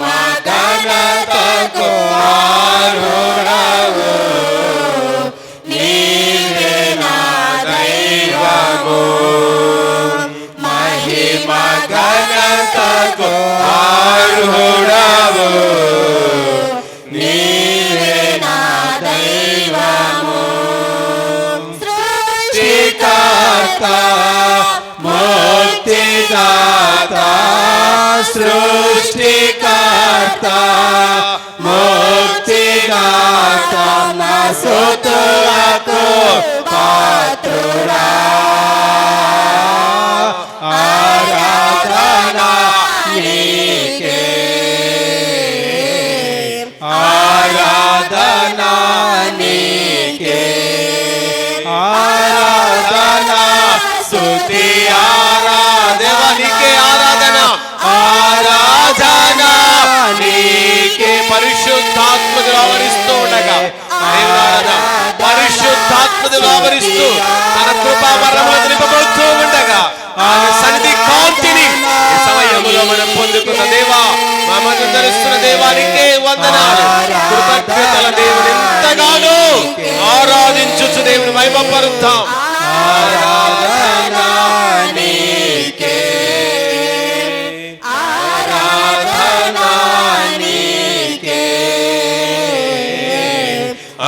మహిమా ఘనతకు అర్హుడవు, నీవే నా దైవము. మహిమా ఘనతకు అర్హుడవు, నీవే నా దైవము. సృష్టికర్త ముక్తిదాత, సృష్టికర్త ముక్తిదాత, నా స్తుతులకు పాత్రుడా. ఆరాధన నీకే, ఆరాధన నీకే, ఆరాధన స్తుతి ఆరాధనకే, ఆరాధన ఆరాధన నీకే. పరిశుద్ధాత్మను ఆవరిస్తూ ఉండగా, పరిశుద్ధాత్మను ఆవరిస్తూ తన కృపా వరములు నింపబడుతూ ఉండగా, ఆయన సన్నిధి కాంతిని ఈ సమయంలో మనం పొందుకున్న దేవా, మమ్మల్ని ధరిస్తున్న దేవానికే వందనాలు. కృతజ్ఞతల దేవుని ఎంతగానో ఆరాధించుచు దేవుని మహిమపరుద్దాం. ఆరాధన నీకే, ఆరాధన నీకే,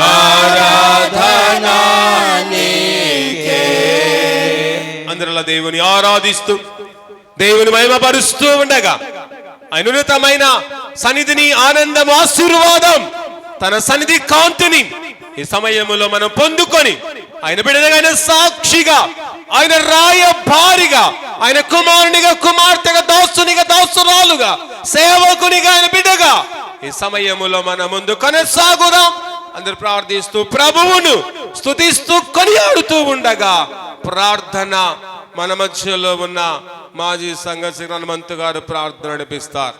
ఆరాధన నీకే. అందరిలా దేవుని ఆరాధిస్తూ దేవుని మహిమపరుస్తూ ఉండగా, ఆయన ఉన్నతమైన సన్నిధిని, ఆనందం, ఆశీర్వాదం, తన సన్నిధి కాంతిని ఈ సమయంలో మనం పొందుకొని, ఆయన బిడ్డగా, సాక్షిగా, ఆయన రాయబారిగా, ఆయన కుమారునిగా, కుమార్తెగా, దాసునిగా, దాసురాలుగా, సేవకునిగా, ఆయన బిడ్డగా ఈ సమయంలో మన ముందు కొనసాగుదాం. అందరూ ప్రార్థిస్తూ ప్రభువును స్తుతిస్తూ కొనియాడుతూ ఉండగా, ప్రార్థన మన మధ్యలో ఉన్న మాజీ సంఘ హనుమంతు గారు ప్రార్థన నడిపిస్తారు.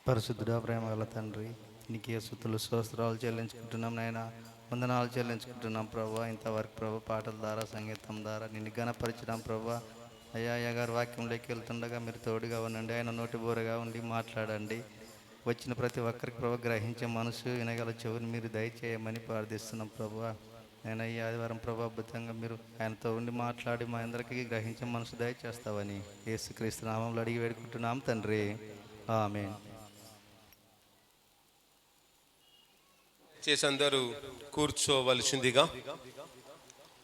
పరిశుద్ధుడా, ప్రేమ గల తండ్రి, నీకే స్తుతులు స్తోత్రాలు చెల్లించుకుంటున్నాం నాయన, వందనాలు చెల్లించుకుంటున్నాం ప్రభా. ఇంతవరకు ప్రభా పాటల ద్వారా, సంగీతం ద్వారా నిన్ను ఘనపరిచినాం ప్రభా. అయ్యా గారు వాక్యంలోకి వెళ్తుండగా మీరు తోడుగా ఉండండి, ఆయన నోటి బోరగా ఉండి మాట్లాడండి. వచ్చిన ప్రతి ఒక్కరికి ప్రభా గ్రహించే మనసు, వినగల చెవుని మీరు దయచేయమని ప్రార్థిస్తున్నాం ప్రభా. నేను ఈ ఆదివారం ప్రభా అద్భుతంగా మీరు ఆయనతో ఉండి మాట్లాడి మా అందరికీ గ్రహించే మనసు దయచేస్తావని యేసుక్రీస్తు నామంలో అడిగి వేడుకుంటున్నాం తండ్రి, ఆమేన్. చేసందరూ కూర్చోవలసిందిగా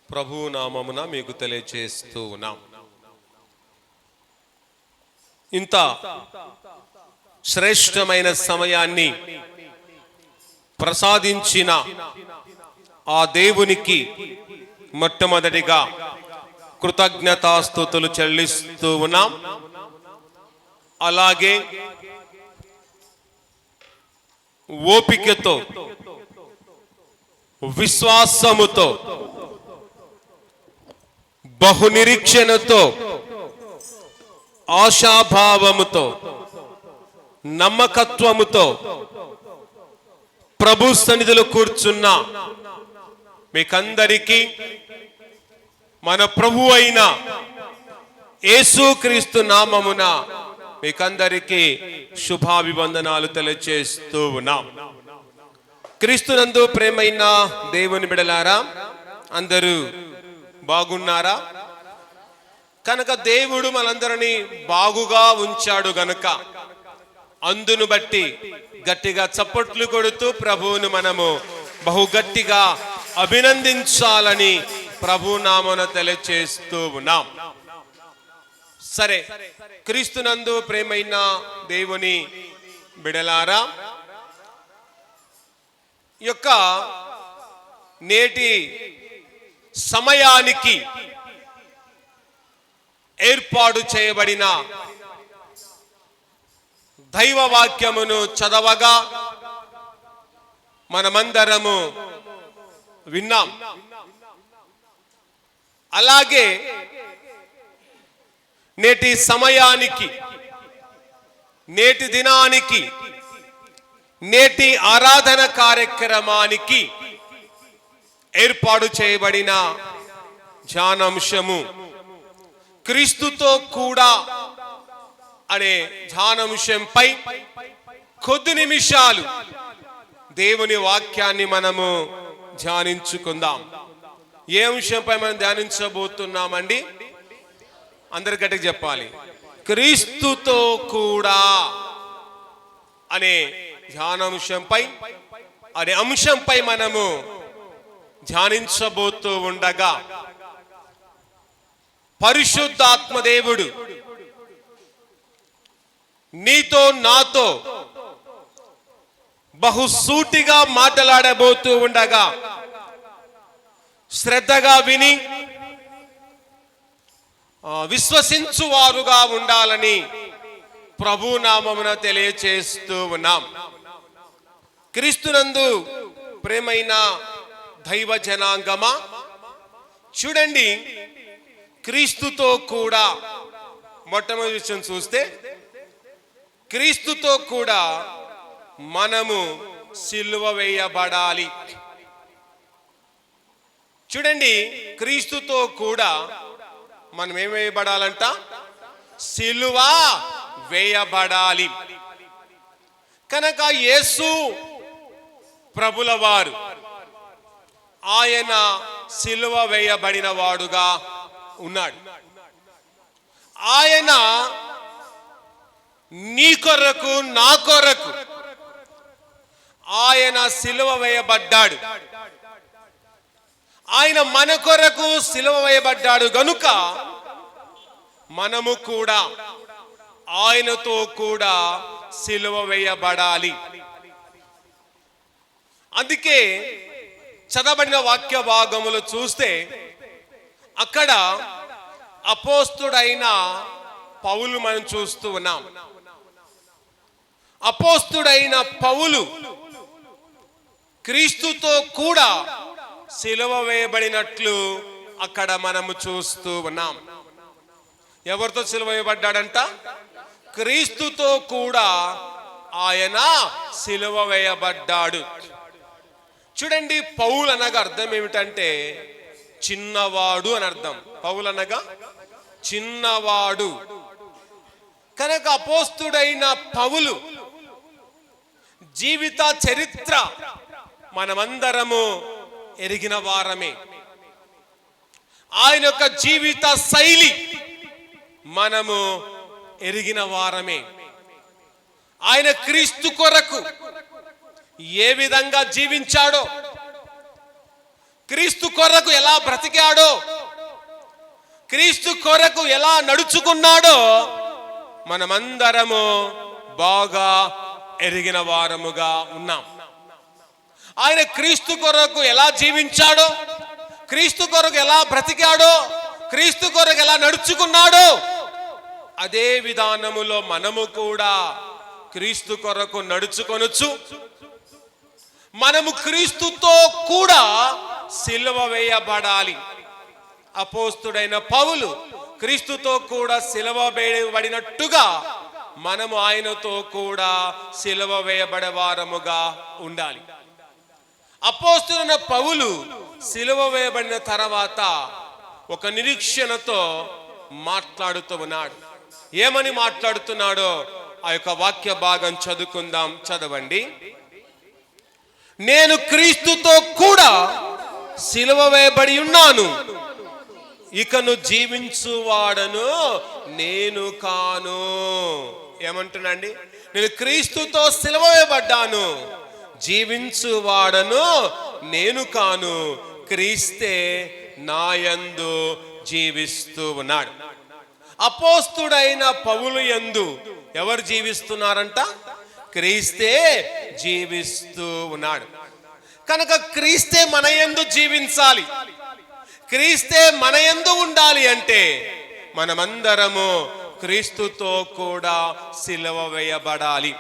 ప్రభు నామమున మీకు తెలియచేస్తూ ఉన్నాం. ఇంత శ్రేష్టమైన సమయాన్ని ప్రసాదించిన ఆ దేవునికి మొట్టమొదటిగా కృతజ్ఞతాస్తుతులు చెల్లిస్తూ ఉన్నాం. అలాగే ఓపికతో, విశ్వాసముతో, బహునిరీక్షణతో, ఆశాభావముతో, నమ్మకత్వముతో ప్రభు సన్నిధిలో కూర్చున్న మీకందరికీ మన ప్రభు అయిన యేసుక్రీస్తు నామమున మీకందరికీ శుభాభివందనాలు తెలియజేస్తూ ఉన్నాం. క్రీస్తునందు ప్రేమైన దేవుని బిడలారా, అందరూ బాగున్నారా? కనుక దేవుడు మనందరినీ బాగుగా ఉంచాడు గనుక అందును బట్టి గట్టిగా చప్పట్లు కొడుతూ ప్రభువును మనము బహు గట్టిగా అభినందించాలని ప్రభు నామమున తెలియజేస్తూ ఉన్నాం. సరే, క్రీస్తునందు ప్రేమైన దేవుని బిడలారా, యొక్క నేటి సమయానికి ఏర్పాటు చేయబడిన దైవ వాక్యమును చదవగా మనమందరము విన్నాం. అలాగే నేటి సమయానికి, నేటి దినానికి, నేటి ఆరాధన కార్యక్రమానికి ఏర్పాటు చేయబడిన ధ్యానాంశము క్రీస్తుతో కూడా అనే ధ్యానాంశంపై కొద్ది నిమిషాలు దేవుని వాక్యాన్ని మనము ధ్యానించుకుందాం. ఏ అంశంపై మనం ధ్యానించబోతున్నామండి? అందరి గట్టిగా చెప్పాలి. క్రీస్తుతో కూడా అనే ధ్యానాంశంపై అనే అంశంపై మనము ధ్యానించబోతూ ఉండగా పరిశుద్ధాత్మ దేవుడు నీతో నాతో బహుసూటిగా మాట్లాడబోతూ ఉండగా శ్రద్ధగా విని విశ్వసించువారుగా ఉండాలని ప్రభు నామమున తెలియచేస్తూ ఉన్నాం. క్రీస్తునందు ప్రేమైన దైవ జనాంగమా, చూడండి, క్రీస్తుతో కూడా మొట్టమొదటి విషయం చూస్తే క్రీస్తుతో కూడా మనము సిలువ వేయబడాలి. చూడండి, క్రీస్తుతో కూడా మనం ఏం వేయబడాలంట? సిలువ వేయబడాలి. కనుక యేసు ప్రభుల వారు ఆయన సిలువ వేయబడిన వాడుగా ఉన్నాడు. ఆయన నీ కొరకు నా కొరకు ఆయన సిలువ వేయబడ్డాడు. ఆయన మన కొరకు సిలువ వేయబడ్డాడు గనుక మనము కూడా ఆయనతో కూడా సిలువ వేయబడాలి. అందుకే చదవబడిన వాక్య భాగములు చూస్తే అక్కడ అపోస్తుడైన పౌలు మనం చూస్తూ ఉన్నాం. అపోస్తుడైన పౌలు క్రీస్తుతో కూడా సిలువ వేయబడినట్లు అక్కడ మనము చూస్తూ ఉన్నాం. ఎవరితో సిలువ వేయబడ్డాడంట? క్రీస్తుతో కూడా ఆయన సిలువ వేయబడ్డాడు. చూడండి, పౌలు అనగా అర్థం ఏమిటంటే చిన్నవాడు అని అర్థం. పౌలు అనగా చిన్నవాడు. కనుక అపోస్తుడైన పౌలు జీవిత చరిత్ర మనమందరము ఎరిగిన వారమే. ఆయన యొక్క జీవిత శైలి మనము ఎరిగిన వారమే. ఆయన క్రీస్తు కొరకు ఏ విధంగా జీవించాడో, క్రీస్తు కొరకు ఎలా బ్రతికాడో, క్రీస్తు కొరకు ఎలా నడుచుకున్నాడో మనమందరము బాగా ఎరిగిన వారముగా ఉన్నాం. ఆయన క్రీస్తు కొరకు ఎలా జీవించాడో, క్రీస్తు కొరకు ఎలా బ్రతికాడో, క్రీస్తు కొరకు ఎలా నడుచుకున్నాడో అదే విధానములో మనము కూడా క్రీస్తు కొరకు నడుచుకొనొచ్చు. మనము క్రీస్తుతో కూడా సిలువ వేయబడాలి. అపోస్తుడైన పౌలు క్రీస్తుతో కూడా సిలువ వేయబడినట్టుగా మనము ఆయనతో కూడా సిలువ వేయబడే వారముగా ఉండాలి. అపోస్తుడైన పౌలు సిలువ వేయబడిన తర్వాత ఒక నిరీక్షణతో మాట్లాడుతూ ఉన్నాడు. ఏమని మాట్లాడుతున్నాడో ఆ యొక్క వాక్య భాగం చదువుకుందాం. చదవండి. నేను క్రీస్తుతో కూడా సిలువ వేయబడి ఉన్నాను, ఇకను జీవించువాడను నేను కాను. ఏమంటున్నాండి? నేను క్రీస్తుతో సిలువ వేయబడ్డాను, జీవించువాడను నేను కాను, క్రీస్తే నాయందు జీవిస్తూ ఉన్నాడు. అపోస్తుడైన పౌలు యందు ఎవరు జీవిస్తున్నారంట? క్రీస్తే జీవిస్తూ ఉన్నాడు. కనుక క్రీస్తే మన యందు జీవించాలి, క్రీస్తే మన యందు ఉండాలి అంటే మనమందరము క్రీస్తుతో కూడా సిలువ వేయబడాలి.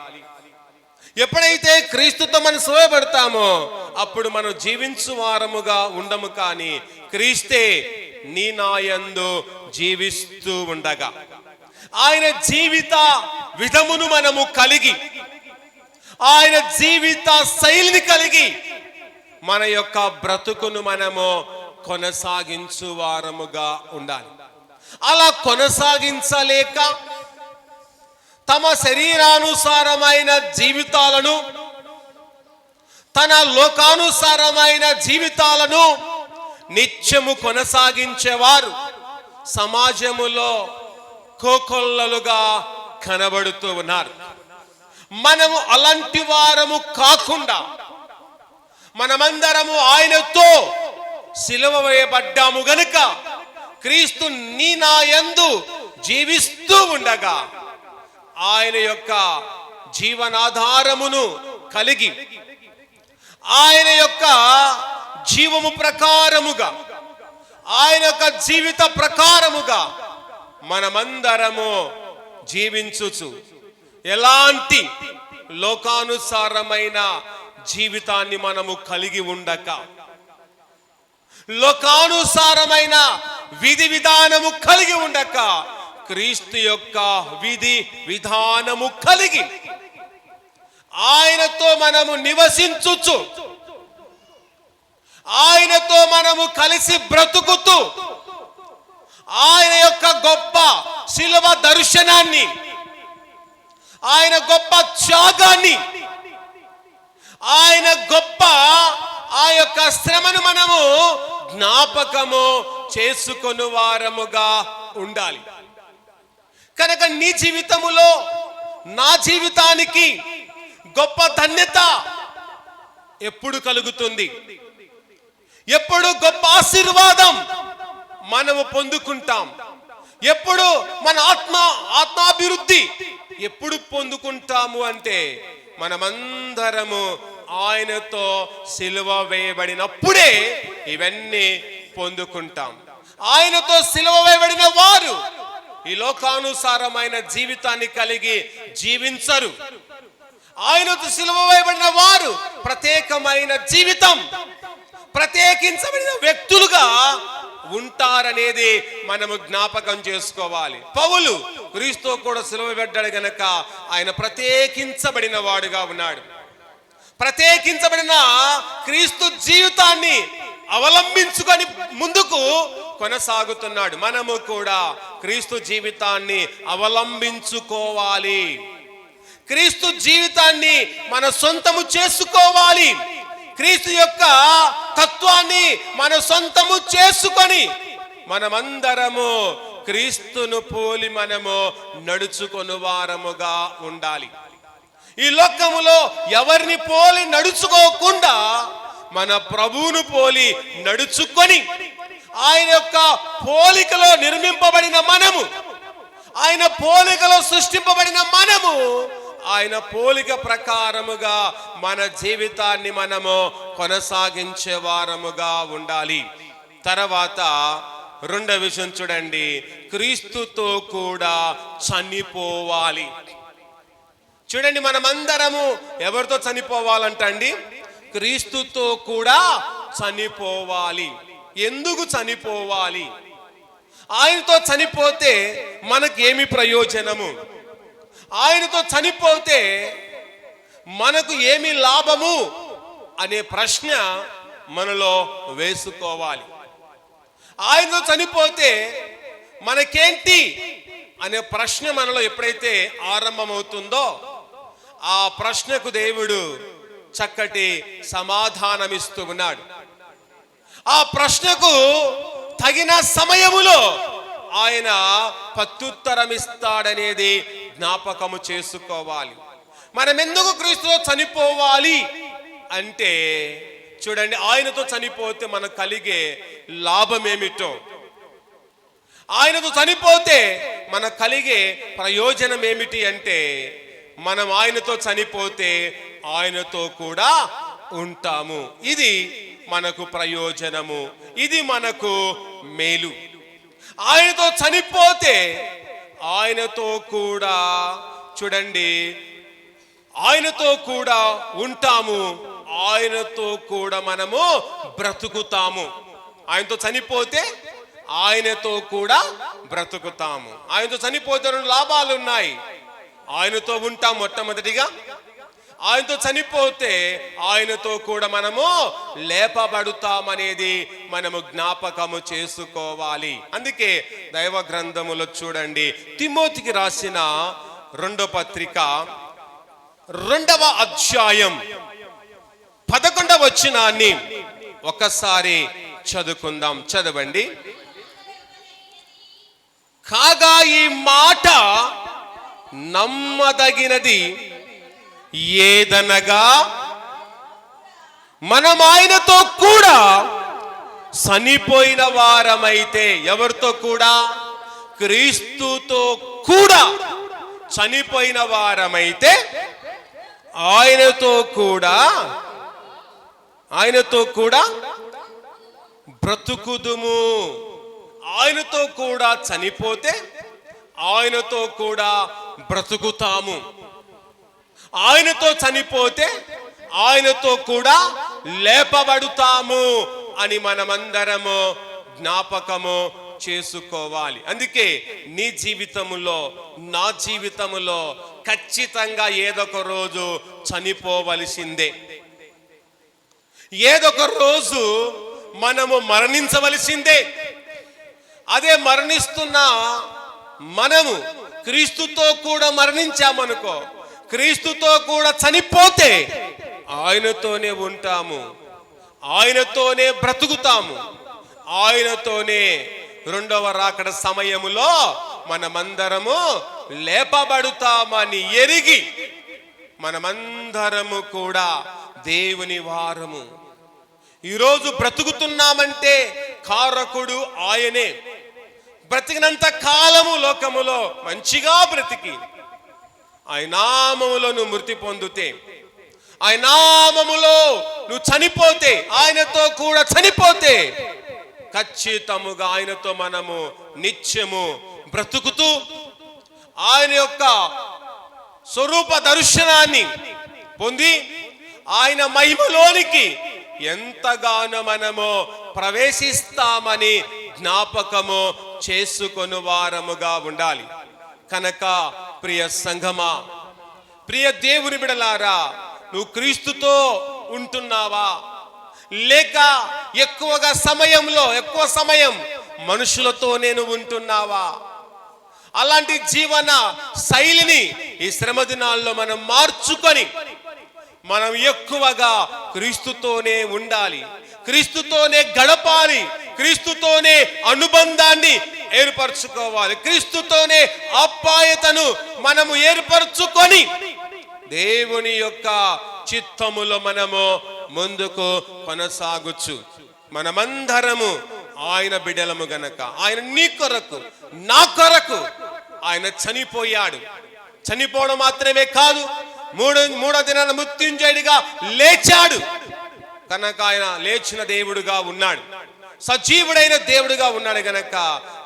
ఎప్పుడైతే క్రీస్తుతో మనం సిలువ వేయబడతామో అప్పుడు మనం జీవించు వారముగా ఉండము, కానీ క్రీస్తే నీ నాయందు జీవిస్తూ ఉండగా ఆయన జీవిత విధమును మనము కలిగి, ఆయన జీవిత శైలిని కలిగి మన యొక్క బ్రతుకును మనము కొనసాగించు వారముగా ఉండాలి. అలా కొనసాగించలేక తమ శరీరానుసారమైన జీవితాలను, తన లోకానుసారమైన జీవితాలను నిత్యము కొనసాగించేవారు సమాజములో కోకొల్లలుగా కనబడుతూ ఉన్నారు. మనము అలాంటి వారము కాకుండా మనమందరము ఆయనతో సిలువ వేయబడ్డాము గనుక క్రీస్తు నీ నా యందు జీవిస్తూ ఉండగా ఆయన యొక్క జీవనాధారమును కలిగి ఆయన యొక్క జీవము ప్రకారముగా, ఆయన యొక్క జీవిత ప్రకారముగా మనమందరము జీవించుచు ఎలాంటి లోకానుసారమైన జీవితాన్ని మనము కలిగి ఉండక, లోకానుసారమైన విధి విధానము కలిగి ఉండక, క్రీస్తు యొక్క విధి విధానము కలిగి ఆయనతో మనము నివసించుచు, ఆయనతో మనము కలిసి బ్రతుకుతూ, ఆయన యొక్క గొప్ప శిలువ దర్శనాన్ని, ఆయన గొప్ప త్యాగాన్ని, ఆయన గొప్ప ఆ యొక్క శ్రమను మనము జ్ఞాపకము చేసుకొని వారముగా ఉండాలి. కనుక నీ జీవితములో నా జీవితానికి గొప్ప ధన్యత ఎప్పుడు కలుగుతుంది? ఎప్పుడు గొప్ప ఆశీర్వాదం మనము పొందుకుంటాం? ఎప్పుడు మన ఆత్మాభివృద్ధి ఎప్పుడు పొందుకుంటాము అంటే మనమందరము ఆయనతో సిలువ వేయబడినప్పుడే ఇవన్నీ పొందుకుంటాం. ఆయనతో సిలువ వేయబడిన వారు ఈ లోకానుసారమైన జీవితాన్ని కలిగి జీవించరు. ఆయనతో సిలువ వేయబడిన వారు ప్రత్యేకమైన జీవితం, ప్రత్యేకించబడిన వ్యక్తులుగా ఉంటారనేది మనము జ్ఞాపకం చేసుకోవాలి. పౌలు క్రీస్తు కూడా సిలువ వేయబడ్డాడు గనక ఆయన ప్రత్యేకించబడిన వాడుగా ఉన్నాడు. ప్రత్యేకించబడిన క్రీస్తు జీవితాన్ని అవలంబించుకొని ముందుకు కొనసాగుతున్నాడు. మనము కూడా క్రీస్తు జీవితాన్ని అవలంబించుకోవాలి. క్రీస్తు జీవితాన్ని మన సొంతము చేసుకోవాలి. క్రీస్తు యొక్క తత్వాన్ని మన సొంతము చేసుకొని మనమందరము క్రీస్తును పోలి మనము నడుచుకొని వారముగా ఉండాలి. ఈ లోకములో ఎవరిని పోలి నడుచుకోకుండా మన ప్రభువును పోలి నడుచుకొని ఆయన యొక్క పోలికలో నిర్మింపబడిన మనము, ఆయన పోలికలో సృష్టింపబడిన మనము ఆయన పోలిక ప్రకారముగా మన జీవితాన్ని మనము కొనసాగించే వారముగా ఉండాలి. తర్వాత రెండవ విషయం చూడండి, క్రీస్తుతో కూడా చనిపోవాలి. చూడండి, మనమందరము ఎవరితో చనిపోవాలంటండి? క్రీస్తుతో కూడా చనిపోవాలి. ఎందుకు చనిపోవాలి? ఆయనతో చనిపోతే మనకేమి ప్రయోజనము? ఆయనతో చనిపోతే మనకు ఏమి లాభము అనే ప్రశ్న మనలో వేసుకోవాలి. ఆయనతో చనిపోతే మనకేంటి అనే ప్రశ్న మనలో ఎప్పుడైతే ఆరంభమవుతుందో ఆ ప్రశ్నకు దేవుడు చక్కటి సమాధానమిస్తూ ఉన్నాడు. ఆ ప్రశ్నకు తగిన సమయములో ఆయన ప్రత్యుత్తరమిస్తాడనేది జ్ఞాపకము చేసుకోవాలి. మనం ఎందుకు క్రీస్తుతో చనిపోవాలి అంటే చూడండి, ఆయనతో చనిపోతే మనకు కలిగే లాభం ఏమిటో, ఆయనతో చనిపోతే మనకు కలిగే ప్రయోజనం ఏమిటి అంటే మనం ఆయనతో చనిపోతే ఆయనతో కూడా ఉంటాము. ఇది మనకు ప్రయోజనము, ఇది మనకు మేలు. ఆయనతో చనిపోతే ఆయనతో కూడా చూడండి, ఆయనతో కూడా ఉంటాము, ఆయనతో కూడా మనము బ్రతుకుతాము. ఆయనతో చనిపోతే ఆయనతో కూడా బ్రతుకుతాము. ఆయనతో చనిపోతే రెండు లాభాలు ఉన్నాయి. ఆయనతో ఉంటాం మొట్టమొదటిగా, ఆయనతో చనిపోతే ఆయనతో కూడా మనము లేపబడుతామనేది మనము జ్ఞాపకము చేసుకోవాలి. అందుకే దైవ గ్రంథములో చూడండి, తిమోతికి రాసిన రెండో పత్రిక 2వ అధ్యాయం 11వ వచనాన్ని ఒకసారి చదువుకుందాం. చదవండి. కాగా ఈ మాట నమ్మదగినది ఏదనగా, మనం ఆయనతో కూడా చనిపోయిన వారమైతే, ఎవరితో కూడా? క్రీస్తుతో కూడా చనిపోయిన వారమైతే ఆయనతో కూడా బ్రతుకుదుము. ఆయనతో కూడా చనిపోతే ఆయనతో కూడా బ్రతుకుతాము. ఆయనతో చనిపోతే ఆయనతో కూడా లేపబడుతాము అని మనమందరము జ్ఞాపకము చేసుకోవాలి. అందుకే నీ జీవితములో, నా జీవితములో ఖచ్చితంగా ఏదొక రోజు చనిపోవలసిందే. ఏదొక రోజు మనము మరణించవలసిందే. అదే మరణిస్తున్న మనము క్రీస్తుతో కూడా మరణించామనుకో, క్రీస్తుతో కూడా చనిపోతే ఆయనతోనే ఉంటాము, ఆయనతోనే బ్రతుకుతాము, ఆయనతోనే రెండవ రాకడ సమయములో మనమందరము లేపబడుతామని ఎరిగి మనమందరము కూడా దేవుని వారము. ఈరోజు బ్రతుకుతున్నామంటే కారకుడు ఆయనే. బ్రతికినంత కాలము లోకములో మంచిగా బ్రతికి ఆయన నామములో నువ్వు మృతి పొందితే, ఆయన నామములో నువ్వు చనిపోతే, ఆయనతో కూడా చనిపోతే ఖచ్చితముగా ఆయనతో మనము నిత్యము బ్రతుకుతూ ఆయన యొక్క స్వరూప దర్శనాన్ని పొంది ఆయన మహిమలోనికి ఎంతగానో మనము ప్రవేశిస్తామని జ్ఞాపకము చేసుకొని వారముగా ఉండాలి. కనుక ప్రియ సంఘమా, ప్రియ దేవుని బిడలారా, నువ్వు క్రీస్తుతో ఉంటున్నావా? లేక ఎక్కువ సమయం మనుషులతో నేను ఉంటున్నావా? అలాంటి జీవన శైలిని ఈ శ్రమ దినాల్లో మనం మార్చుకొని మనం ఎక్కువగా క్రీస్తుతోనే ఉండాలి, క్రీస్తుతోనే గడపాలి, క్రీస్తుతోనే అనుబంధాన్ని ఏర్పరచుకోవాలి, క్రీస్తుతోనే ఆప్యాయతను మనము ఏర్పరచుకొని దేవుని యొక్క చిత్తములో మనము ముందుకు కొనసాగుచు. మనమందరము ఆయన బిడ్డలము గనక ఆయన నీ కొరకు, నా కొరకు ఆయన చనిపోయాడు. చనిపోవడం మాత్రమే కాదు, మూడో దినాన మృత్యుంజయుడిగా లేచాడు. కనుక ఆయన లేచిన దేవుడుగా ఉన్నాడు, సజీవుడైన దేవుడుగా ఉన్నాడు. గనక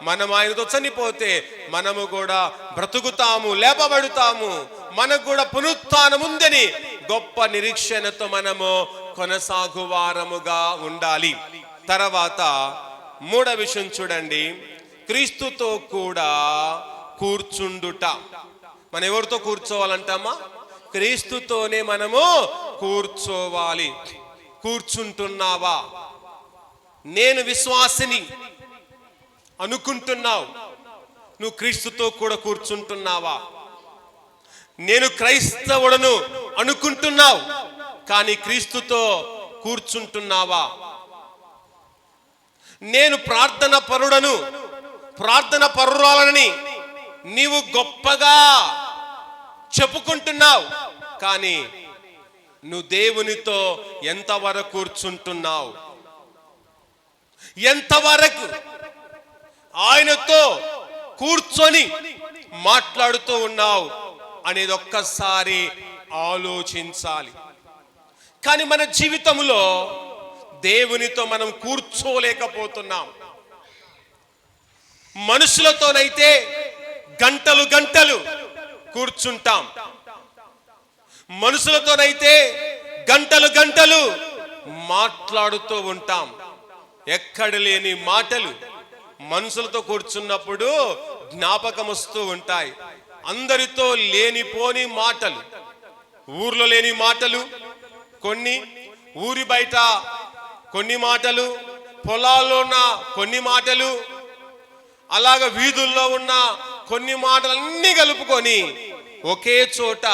మనం ఆయనతో చనిపోతే మనము కూడా బ్రతుకుతాము, లేపబడుతాము. మనకు కూడా పునరుత్థానం ఉందని గొప్ప నిరీక్షణతో మనము కొనసాగువారముగా ఉండాలి. తర్వాత మూడో విషయం చూడండి, క్రీస్తుతో కూడా కూర్చుండుట. మనం ఎవరితో కూర్చోవాలంటామా? క్రీస్తుతోనే మనము కూర్చోవాలి. కూర్చుంటున్నావా? నేను విశ్వాసిని అనుకుంటున్నావు, నువ్వు క్రీస్తుతో కూడా కూర్చుంటున్నావా? నేను క్రైస్తవుడను అనుకుంటున్నావు, కానీ క్రీస్తుతో కూర్చుంటున్నావా? నేను ప్రార్థన పరుడను, ప్రార్థన పరురాలని నీవు గొప్పగా చెప్పుకుంటున్నావు, కానీ నువ్వు దేవునితో ఎంతవరకు కూర్చుంటున్నావు? ఎంతవరకు ఆయనతో కూర్చొని మాట్లాడుతూ ఉన్నావు అనేది ఒక్కసారి ఆలోచించాలి. కానీ మన జీవితంలో దేవునితో మనం కూర్చోలేకపోతున్నాం. మనుషులతోనైతే గంటలు గంటలు కూర్చుంటాం, మనుషులతోనైతే గంటలు గంటలు మాట్లాడుతూ ఉంటాం. ఎక్కడ లేని మాటలు మనుషులతో కూర్చున్నప్పుడు జ్ఞాపకం వస్తూ ఉంటాయి. అందరితో లేనిపోని మాటలు, ఊర్లో లేని మాటలు కొన్ని, ఊరి బయట కొన్ని మాటలు, పొలాల్లో ఉన్న కొన్ని మాటలు, అలాగ వీధుల్లో ఉన్న కొన్ని మాటలన్నీ కలుపుకొని ఒకే చోట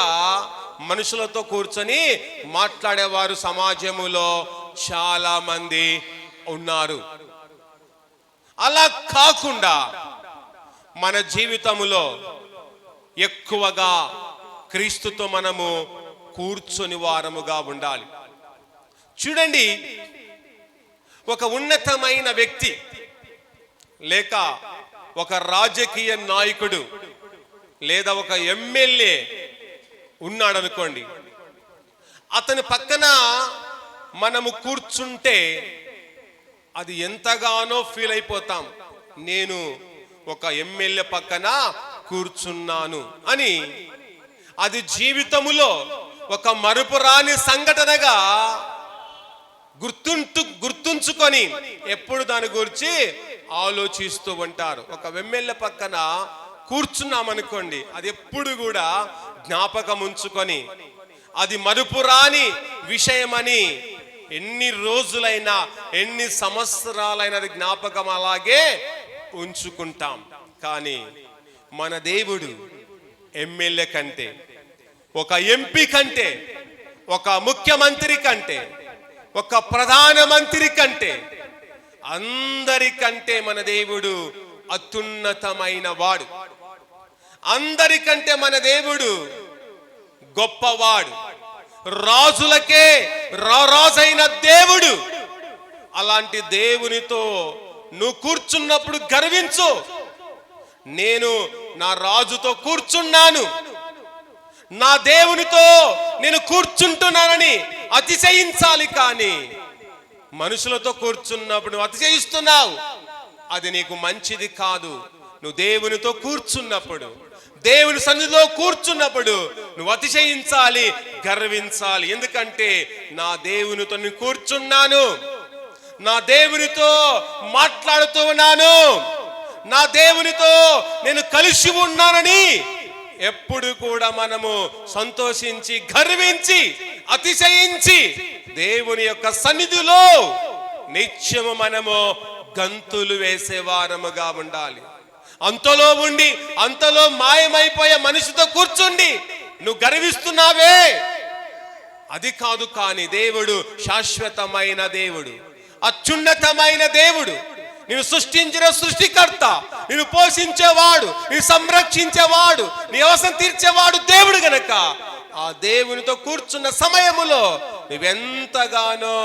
మనుషులతో కూర్చొని మాట్లాడేవారు సమాజములో చాలా మంది ఉన్నారు. అలా కాకుండా మన జీవితములో ఎక్కువగా క్రీస్తుతో మనము కూర్చొని వారముగా ఉండాలి. చూడండి, ఒక ఉన్నతమైన వ్యక్తి లేక ఒక రాజకీయ నాయకుడు లేదా ఒక ఎమ్మెల్యే ఉన్నాడు అనుకోండి, అతని పక్కన మనము కూర్చుంటే అది ఎంతగానో ఫీల్ అయిపోతాం. నేను ఒక ఎమ్మెల్యే పక్కన కూర్చున్నాను అని. అది జీవితములో ఒక మరుపురాని సంఘటనగా గుర్తుంచుకొని ఎప్పుడు దాని గురించి ఆలోచిస్తూ ఉంటారు. ఒక ఎమ్మెల్యే పక్కన కూర్చున్నామనుకోండి, అది ఎప్పుడు కూడా జ్ఞాపకం ఉంచుకొని అది మరుపురాని విషయమని ఎన్ని రోజులైనా ఎన్ని సంవత్సరాలైనా అది జ్ఞాపకం అలాగే ఉంచుకుంటాం. కానీ మన దేవుడు ఎమ్మెల్యే కంటే, ఒక ఎంపీ కంటే, ఒక ముఖ్యమంత్రి కంటే, ఒక ప్రధానమంత్రి కంటే, అందరికంటే మన దేవుడు అత్యున్నతమైన వాడు. అందరికంటే మన దేవుడు గొప్పవాడు. రాజులకే రాజైన దేవుడు. అలాంటి దేవునితో నువ్వు కూర్చున్నప్పుడు గర్వించు. నేను నా రాజుతో కూర్చున్నాను, నా దేవునితో నేను కూర్చుంటున్నానని అతిశయించాలి. కానీ మనుషులతో కూర్చున్నప్పుడు నువ్వు అతిశయిస్తున్నావు, అది నీకు మంచిది కాదు. నువ్వు దేవునితో కూర్చున్నప్పుడు, దేవుని సన్నిధిలో కూర్చున్నప్పుడు నువ్వు అతిశయించాలి, గర్వించాలి. ఎందుకంటే నా దేవునితో నేను కూర్చున్నాను, నా దేవునితో మాట్లాడుతూ ఉన్నాను, నా దేవునితో నేను కలిసి ఉన్నానని ఎప్పుడు కూడా మనము సంతోషించి, గర్వించి, అతిశయించి దేవుని యొక్క సన్నిధిలో నిత్యము మనము గంతులు వేసేవారముగా ఉండాలి. అంతలో ఉండి అంతలో మాయమైపోయే మనిషితో కూర్చుండి నువ్వు గర్విస్తున్నావే, అది కాదు. కానీ దేవుడు శాశ్వతమైన దేవుడు, అత్యున్నతమైన దేవుడు, నిన్ను సృష్టించిన సృష్టికర్త, నిన్ను పోషించేవాడు, నిన్ను సంరక్షించేవాడు, నీ అవసరం తీర్చేవాడు దేవుడు గనక ఆ దేవునితో కూర్చున్న సమయములో నువ్వెంతగానో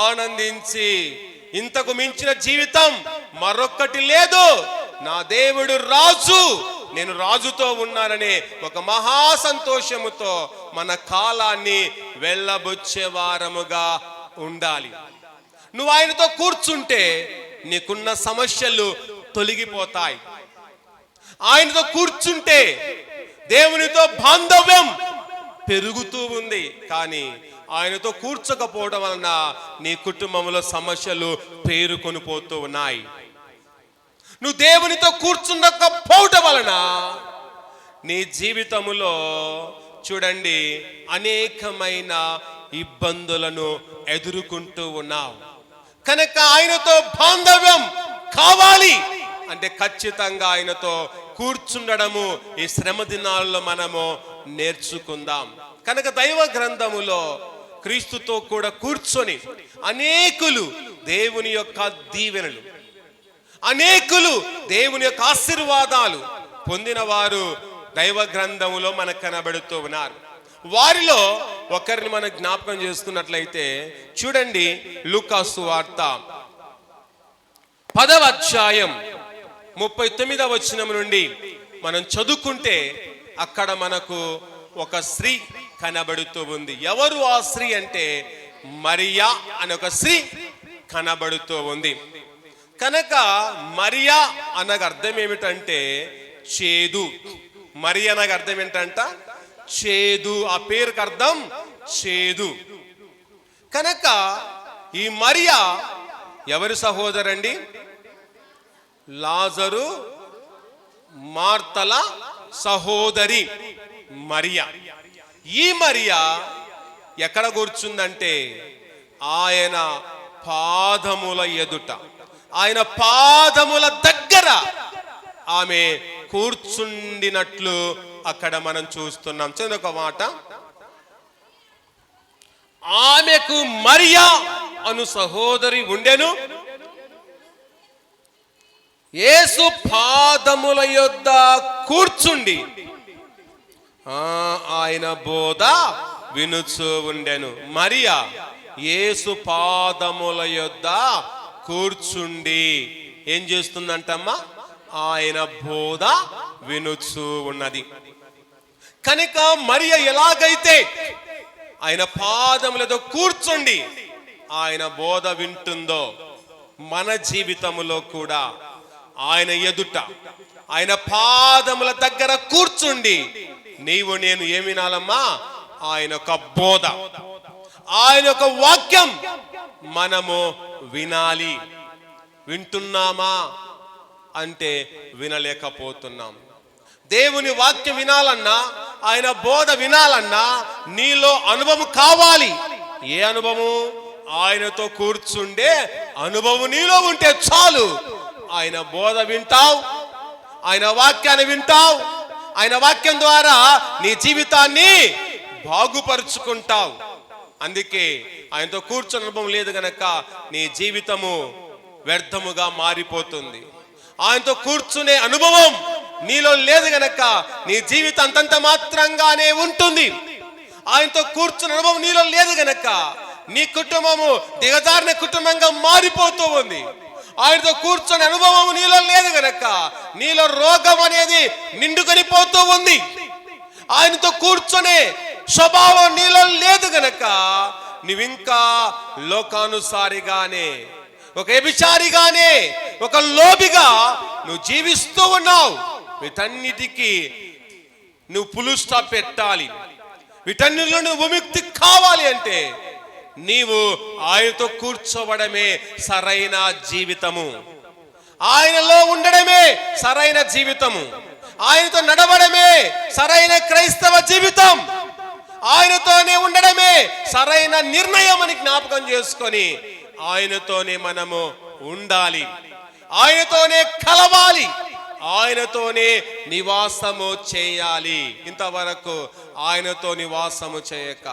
ఆనందించి, ఇంతకు మించిన జీవితం మరొక్కటి లేదు, నా దేవుడు రాజు, నేను రాజుతో ఉన్నాననే ఒక మహా సంతోషముతో మన కాలాన్ని వెళ్ళబుచ్చే వారముగా ఉండాలి. నువ్వు ఆయనతో కూర్చుంటే నీకున్న సమస్యలు తొలగిపోతాయి. ఆయనతో కూర్చుంటే దేవునితో బాంధవ్యం పెరుగుతూ ఉంది. కానీ ఆయనతో కూర్చోకపోవడం వలన నీ కుటుంబంలో సమస్యలు పేరుకొని పోతూ ఉన్నాయి. నువ్వు దేవునితో కూర్చుండకపోవటం వలన నీ జీవితములో చూడండి అనేకమైన ఇబ్బందులను ఎదుర్కొంటూ ఉన్నావు. కనుక ఆయనతో బాంధవ్యం కావాలి అంటే ఖచ్చితంగా ఆయనతో కూర్చుండడము ఈ శ్రమ దినాల్లో మనము నేర్చుకుందాం. కనుక దైవ గ్రంథములో క్రీస్తుతో కూడా కూర్చొని అనేకులు దేవుని యొక్క దీవెనలు, అనేకులు దేవుని యొక్క ఆశీర్వాదాలు పొందిన వారు దైవ గ్రంథములో మనకు కనబడుతూ ఉన్నారు. వారిలో ఒకరిని మనం జ్ఞాపకం చేసుకున్నట్లయితే చూడండి, లూకాసు వార్త 10వ అధ్యాయం 39వ వచనం నుండి మనం చదువుకుంటే అక్కడ మనకు ఒక స్త్రీ కనబడుతూ ఉంది. ఎవరు ఆ స్త్రీ అంటే మరియా అనే ఒక స్త్రీ కనబడుతూ ఉంది. కనుక మరియా అనగా అర్థం ఏమిటంటే చేదు. మరియా అనగా అర్థం ఏంటంట చేదు. ఆ పేరుకి అర్థం చేదు. కనుక ఈ మరియా ఎవరి సహోదరండి? లాజరు మార్తల సహోదరి మరియా. ఈ మరియా ఎక్కడ కూర్చుందంటే ఆయన పాదముల ఎదుట, ఆయన పాదముల దగ్గర ఆమె కూర్చుండినట్లు అక్కడ మనం చూస్తున్నాం. చదువు ఒక మాట. ఆమెకు మరియా అను సహోదరి ఉండెను. యేసు పాదముల యొద్ద కూర్చుండి ఆయన బోధ వినుచు ఉండెను. మరియా యేసు పాదముల యొద్ద కూర్చుండి ఏం చేస్తుందంటమ్మా? ఆయన బోధ వినుచు ఉన్నది. కనుక మరియా ఎలాగైతే ఆయన పాదములతో కూర్చుండి ఆయన బోధ వింటుందో, మన జీవితములో కూడా ఆయన ఎదుట ఆయన పాదముల దగ్గర కూర్చుండి నీవు నేను ఏమి వినాలమ్మా? ఆయన యొక్క బోధ, ఆయన యొక్క వాక్యం మనము వినాలి. వింటున్నామా అంటే వినలేకపోతున్నాం. దేవుని వాక్యం వినాలన్నా, ఆయన బోధ వినాలన్నా నీలో అనుభవం కావాలి. ఏ అనుభవం? ఆయనతో కూర్చుండే అనుభవం నీలో ఉంటే చాలు. ఆయన బోధ వింటావు, ఆయన వాక్యాన్ని వింటావు, ఆయన వాక్యం ద్వారా నీ జీవితాన్ని బాగుపరుచుకుంటావు. అందుకే ఆయనతో కూర్చున్న అనుభవం లేదు గనక నీ జీవితము వ్యర్థముగా మారిపోతుంది. ఆయనతో కూర్చునే అనుభవం నీలో లేదు గనక నీ జీవితం అంతంత మాత్రంగానే ఉంటుంది. ఆయనతో కూర్చునే అనుభవం నీలో లేదు గనక నీ కుటుంబము దిగజారిన కుటుంబంగా మారిపోతూ ఉంది. ఆయనతో కూర్చునే అనుభవం నీలో లేదు గనక నీలో రోగం అనేది నిండుకొని పోతూ ఉంది. ఆయనతో కూర్చునే స్వభావం నీలో లేదు గనక నువ్వింకా లోకానుసారిగానే, ఒక వ్యభిచారిగానే, ఒక లోబిగా నువ్వు జీవిస్తూ ఉన్నావు. వీటన్నిటికీ నువ్వు ఫుల్ స్టాప్ పెట్టాలి. వీటన్నిటిలో నువ్వు విముక్తి కావాలి అంటే నీవు ఆయనతో కూర్చోవడమే సరైన జీవితము. ఆయనలో ఉండడమే సరైన జీవితము. ఆయనతో నడవడమే సరైన క్రైస్తవ జీవితం. ఆయనతోనే ఉండడమే సరైన నిర్ణయం అని జ్ఞాపకం చేసుకొని ఆయనతోనే మనము ఉండాలి. ఆయనతోనే కలవాలి. ఆయనతోనే నివాసము చేయాలి. ఇంతవరకు ఆయనతో నివాసము చేయక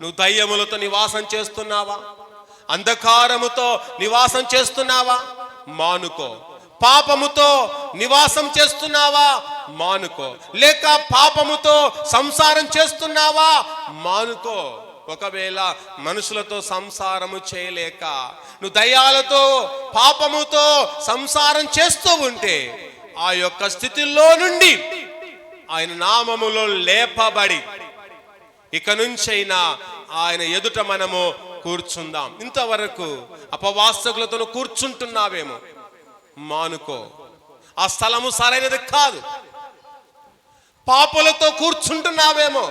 నువ్వు దయ్యములతో నివాసం చేస్తున్నావా? అంధకారముతో నివాసం చేస్తున్నావా? మానుకో. పాపముతో నివాసం చేస్తున్నావా? మానుకో. లేక పాపముతో సంసారం చేస్తున్నావా? మానుకో. ఒకవేళ మనుషులతో సంసారము చేయలేక నువ్వు దయ్యాలతో పాపముతో సంసారం చేస్తూ ఉంటే ఆ యొక్క స్థితిలో నుండి ఆయన నామములో లేపబడి ఇక నుంచైనా ఆయన ఎదుట మనము కూర్చుందాం. ఇంతవరకు అపవాసకులతో కూర్చుంటున్నావేమో, మానుకో. ఆ స్థలము సరైనది కాదు. పాపులతో కూర్చుంటున్నావేమో,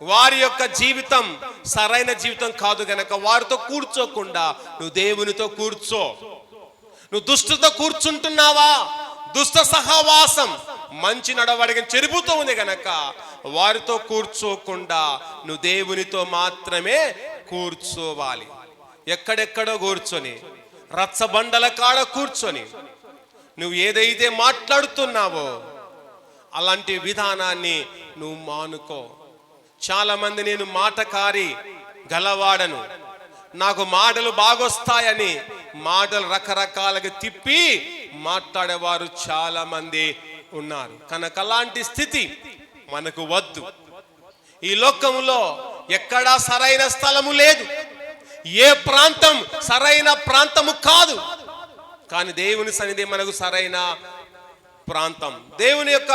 వారి యొక్క జీవితం సరైన జీవితం కాదు గనక వారితో కూర్చోకుండా నువ్వు దేవునితో కూర్చో. నువ్వు దుష్టుతో కూర్చుంటున్నావా? దుష్ట సహవాసం మంచి నడవడికని చెరుపుతూ ఉంది గనక వారితో కూర్చోకుండా నువ్వు దేవునితో మాత్రమే కూర్చోవాలి. ఎక్కడెక్కడో కూర్చొని రచ్చబండల కాడ కూర్చొని నువ్వు ఏదైతే మాట్లాడుతున్నావో అలాంటి విధానాన్ని నువ్వు మానుకో. చాలా మంది నేను మాటకారి గలవాడను, నాకు మాటలు బాగొస్తాయని మాటలు రకరకాలుగా తిప్పి మాట్లాడేవారు చాలా మంది ఉన్నారు. కనుక అలాంటి స్థితి మనకు వద్దు. ఈ లోకంలో ఎక్కడా సరైన స్థలము లేదు. ఏ ప్రాంతం సరైన ప్రాంతము కాదు. కానీ దేవుని సన్నిధి మనకు సరైన ప్రాంతం. దేవుని యొక్క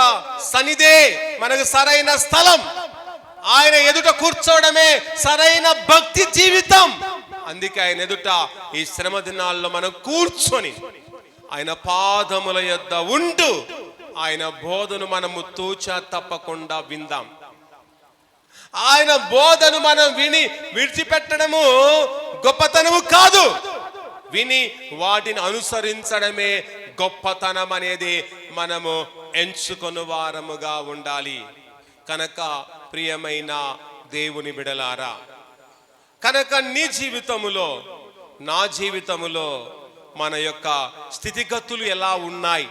సన్నిధే మనకు సరైన స్థలం. ఆయన ఎదుట కూర్చోవడమే సరైన భక్తి జీవితం. అందుకే ఆయన ఎదుట ఈ శ్రమ దినాల్లో మనం కూర్చొని ఆయన పాదముల యొద్ద ఉంటూ ఆయన బోధను మనము తూచా తప్పకుండా విందాం. ఆయన బోధను మనం విని విడిచిపెట్టడము గొప్పతనము కాదు, విని వాటిని అనుసరించడమే గొప్పతనం అనేది మనము ఎంచుకొని వారముగా ఉండాలి. కనుక ప్రియమైన దేవుని బిడలారా, కనుక నీ జీవితములో నా జీవితములో మన యొక్క స్థితిగతులు ఎలా ఉన్నాయి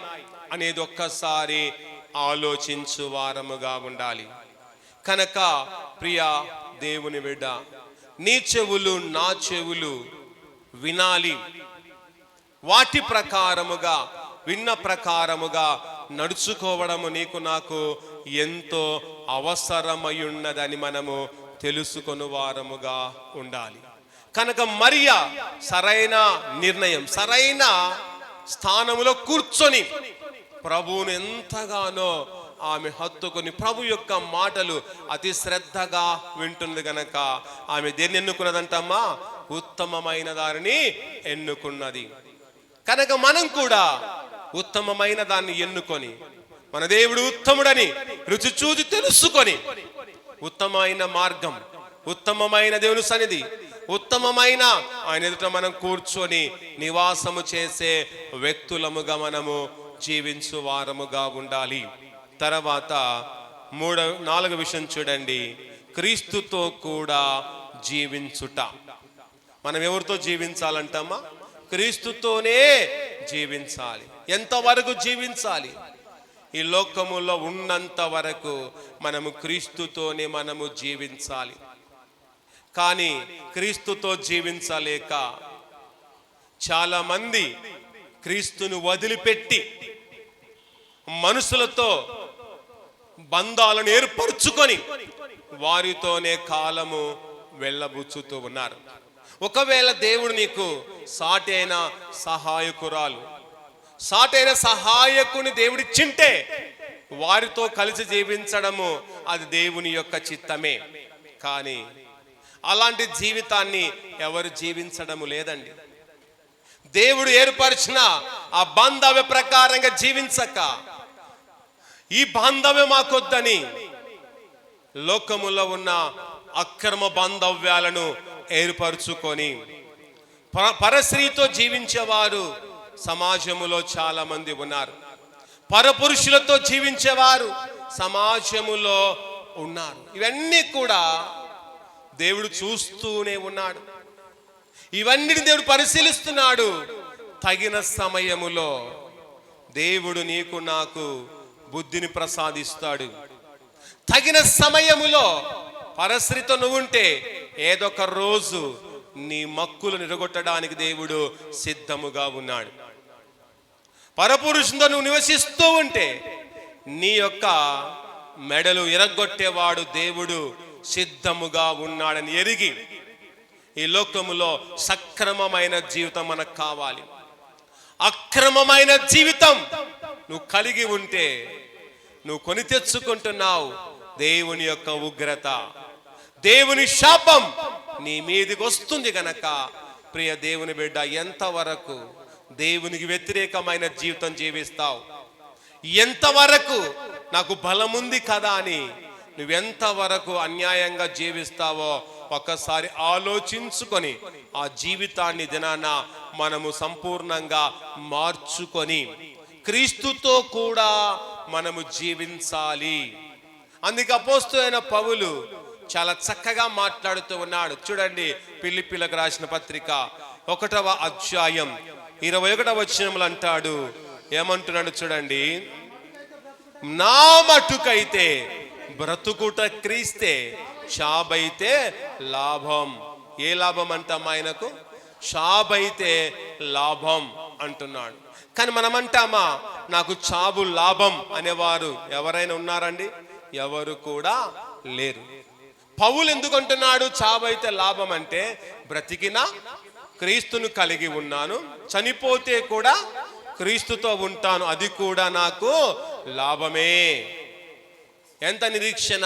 అనేది ఒక్కసారి ఆలోచించు వారముగా ఉండాలి. కనుక ప్రియ దేవుని బిడ్డ, నీ చెవులు నా చెవులు వినాలి. వాటి ప్రకారముగా, విన్న ప్రకారముగా నడుచుకోవడము నీకు నాకు ఎంతో అవసరమయ్యున్నదని మనము తెలుసుకొని వారముగా ఉండాలి. కనుక మరియ సరైన నిర్ణయం, సరైన స్థానములో కూర్చొని ప్రభువును ఎంతగానో ఆమె హత్తుకొని ప్రభు యొక్క మాటలు అతి శ్రద్ధగా వింటుంది గనక ఆమె దేన్ని ఎన్నుకున్నదంటమ్మా? ఉత్తమమైన దానిని ఎన్నుకున్నది. కనుక మనం కూడా ఉత్తమమైన దాన్ని ఎన్నుకొని, మన దేవుడు ఉత్తముడని రుచి చూచి తెలుసుకొని, ఉత్తమమైన మార్గం, ఉత్తమమైన దేవుని సన్నిధి, ఉత్తమమైన ఆయన ఎదుట మనం కూర్చొని నివాసము చేసే వ్యక్తులముగా మనము జీవించు వారముగా ఉండాలి. తర్వాత 4వ విషయం చూడండి, క్రీస్తుతో కూడా జీవించుట. మనం ఎవరితో జీవించాలంటమ్మా? క్రీస్తుతోనే జీవించాలి. ఎంతవరకు జీవించాలి? ఈ లోకములో ఉన్నంత వరకు మనము క్రీస్తుతోనే మనము జీవించాలి. కానీ క్రీస్తుతో జీవించలేక చాలా మంది క్రీస్తును వదిలిపెట్టి మనుషులతో బంధాలను ఏర్పరచుకొని వారితోనే కాలము వెళ్ళబుచ్చుతూ ఉన్నారు. ఒకవేళ దేవుడు నీకు సాటైన సహాయకురాలు, సాటైన సహాయకుని దేవుడిచ్చింటే వారితో కలిసి జీవించడము అది దేవుని యొక్క చిత్తమే. కానీ అలాంటి జీవితాన్ని ఎవరు జీవించడము లేదండి. దేవుడు ఏర్పరిచిన ఆ బాంధవ్య ప్రకారంగా జీవించక, ఈ బాంధవ్యం మాకొద్దని లోకములో ఉన్న అక్రమ బాంధవ్యాలను ఏర్పరచుకొని పరస్త్రీతో జీవించేవారు సమాజములో చాలా మంది ఉన్నారు. పరపురుషులతో జీవించేవారు సమాజములో ఉన్నారు. ఇవన్నీ కూడా దేవుడు చూస్తూనే ఉన్నాడు. ఇవన్నీ దేవుడు పరిశీలిస్తున్నాడు. తగిన సమయములో దేవుడు నీకు నాకు బుద్ధిని ప్రసాదిస్తాడు. తగిన సమయములో పరస్త్రీతో నువ్వుంటే ఏదొక రోజు నీ మక్కులు నిరగొట్టడానికి దేవుడు సిద్ధముగా ఉన్నాడు. పరపురుషునితో నువ్వు నివసిస్తూ ఉంటే నీ యొక్క మెడలు ఇరగొట్టేవాడు దేవుడు సిద్ధముగా ఉన్నాడని ఎరిగి, ఈ లోకములో సక్రమమైన జీవితం మనకు కావాలి. అక్రమమైన జీవితం నువ్వు కలిగి ఉంటే నువ్వు కొని తెచ్చుకుంటున్నావు దేవుని యొక్క ఉగ్రత, దేవుని శాపం నీ మీదికి వస్తుంది. గనక ప్రియ దేవుని బిడ్డ, ఎంతవరకు దేవునికి వ్యతిరేకమైన జీవితం జీవిస్తావు? ఎంతవరకు నాకు బలముంది కదా అని నువ్వెంతవరకు అన్యాయంగా జీవిస్తావో ఒకసారి ఆలోచించుకొని ఆ జీవితాన్ని దినాన మనము సంపూర్ణంగా మార్చుకొని క్రీస్తుతో కూడా మనము జీవించాలి. అందుకే అపోస్తలుడైన పౌలు చాలా చక్కగా మాట్లాడుతూ ఉన్నాడు. చూడండి, ఫిలిప్పీలకు రాసిన పత్రిక 1వ అధ్యాయం 21వ వచనంలో అంటాడు, ఏమంటున్నాడు చూడండి, నా మటుకైతే బ్రతుకుట క్రీస్తే, చాబైతే లాభం. ఏ లాభం అంటాం ఆయనకు? చాబైతే లాభం అంటున్నాడు. కానీ మనం అంటామా నాకు చాబు లాభం అనేవారు ఎవరైనా ఉన్నారండి? ఎవరు కూడా లేరు. పౌలు ఎందుకు అంటున్నాడు చాబైతే లాభం అంటే, బ్రతికినా క్రీస్తును కలిగి ఉన్నాను, చనిపోతే కూడా క్రీస్తుతో ఉంటాను, అది కూడా నాకు లాభమే. ఎంత నిరీక్షణ,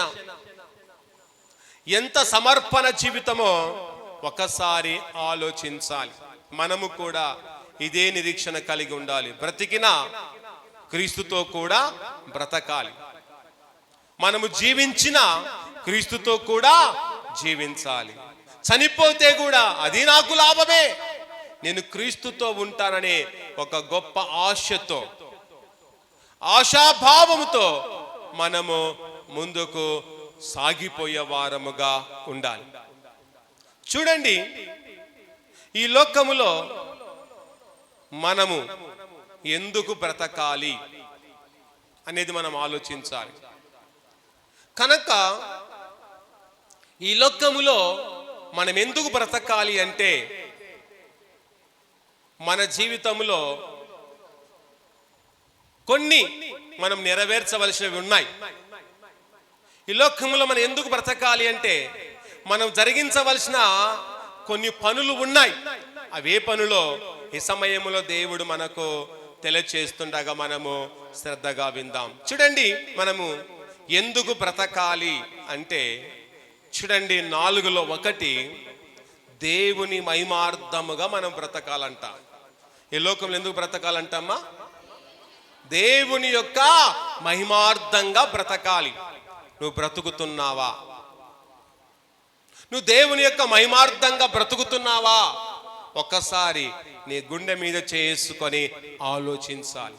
ఎంత సమర్పణ జీవితమో ఒకసారి ఆలోచించాలి. మనము కూడా ఇదే నిరీక్షణ కలిగి ఉండాలి. బ్రతికినా క్రీస్తుతో కూడా బ్రతకాలి. మనము జీవించిన క్రీస్తుతో కూడా జీవించాలి. చనిపోతే కూడా అది నాకు లాభమే, నేను క్రీస్తుతో ఉంటాననే ఒక గొప్ప ఆశతో, ఆశాభావముతో మనము ముందుకు సాగిపోయే వారముగా ఉండాలి. చూడండి, ఈ లోకములో మనము ఎందుకు బ్రతకాలి? అనేది మనం ఆలోచించాలి. కనుక ఈ లోకములో మనం ఎందుకు బ్రతకాలి అంటే, మన జీవితంలో కొన్ని మనం నెరవేర్చవలసినవి ఉన్నాయి. ఈ లోకంలో మనం ఎందుకు బ్రతకాలి అంటే, మనం జరిగించవలసిన కొన్ని పనులు ఉన్నాయి. అవే పనులో ఈ సమయంలో దేవుడు మనకు తెలియచేస్తుండగా మనము శ్రద్ధగా విందాం. చూడండి, మనము ఎందుకు బ్రతకాలి అంటే, చూడండి 4లో 1 దేవుని మహిమార్థముగా మనం బ్రతకాలంట. ఈ లోకంలో ఎందుకు బ్రతకాలంటమ్మా? దేవుని యొక్క మహిమార్థంగా బ్రతకాలి. నువ్వు బ్రతుకుతున్నావా? నువ్వు దేవుని యొక్క మహిమార్థంగా బ్రతుకుతున్నావా? ఒక్కసారి నీ గుండె మీద చేసుకొని ఆలోచించాలి.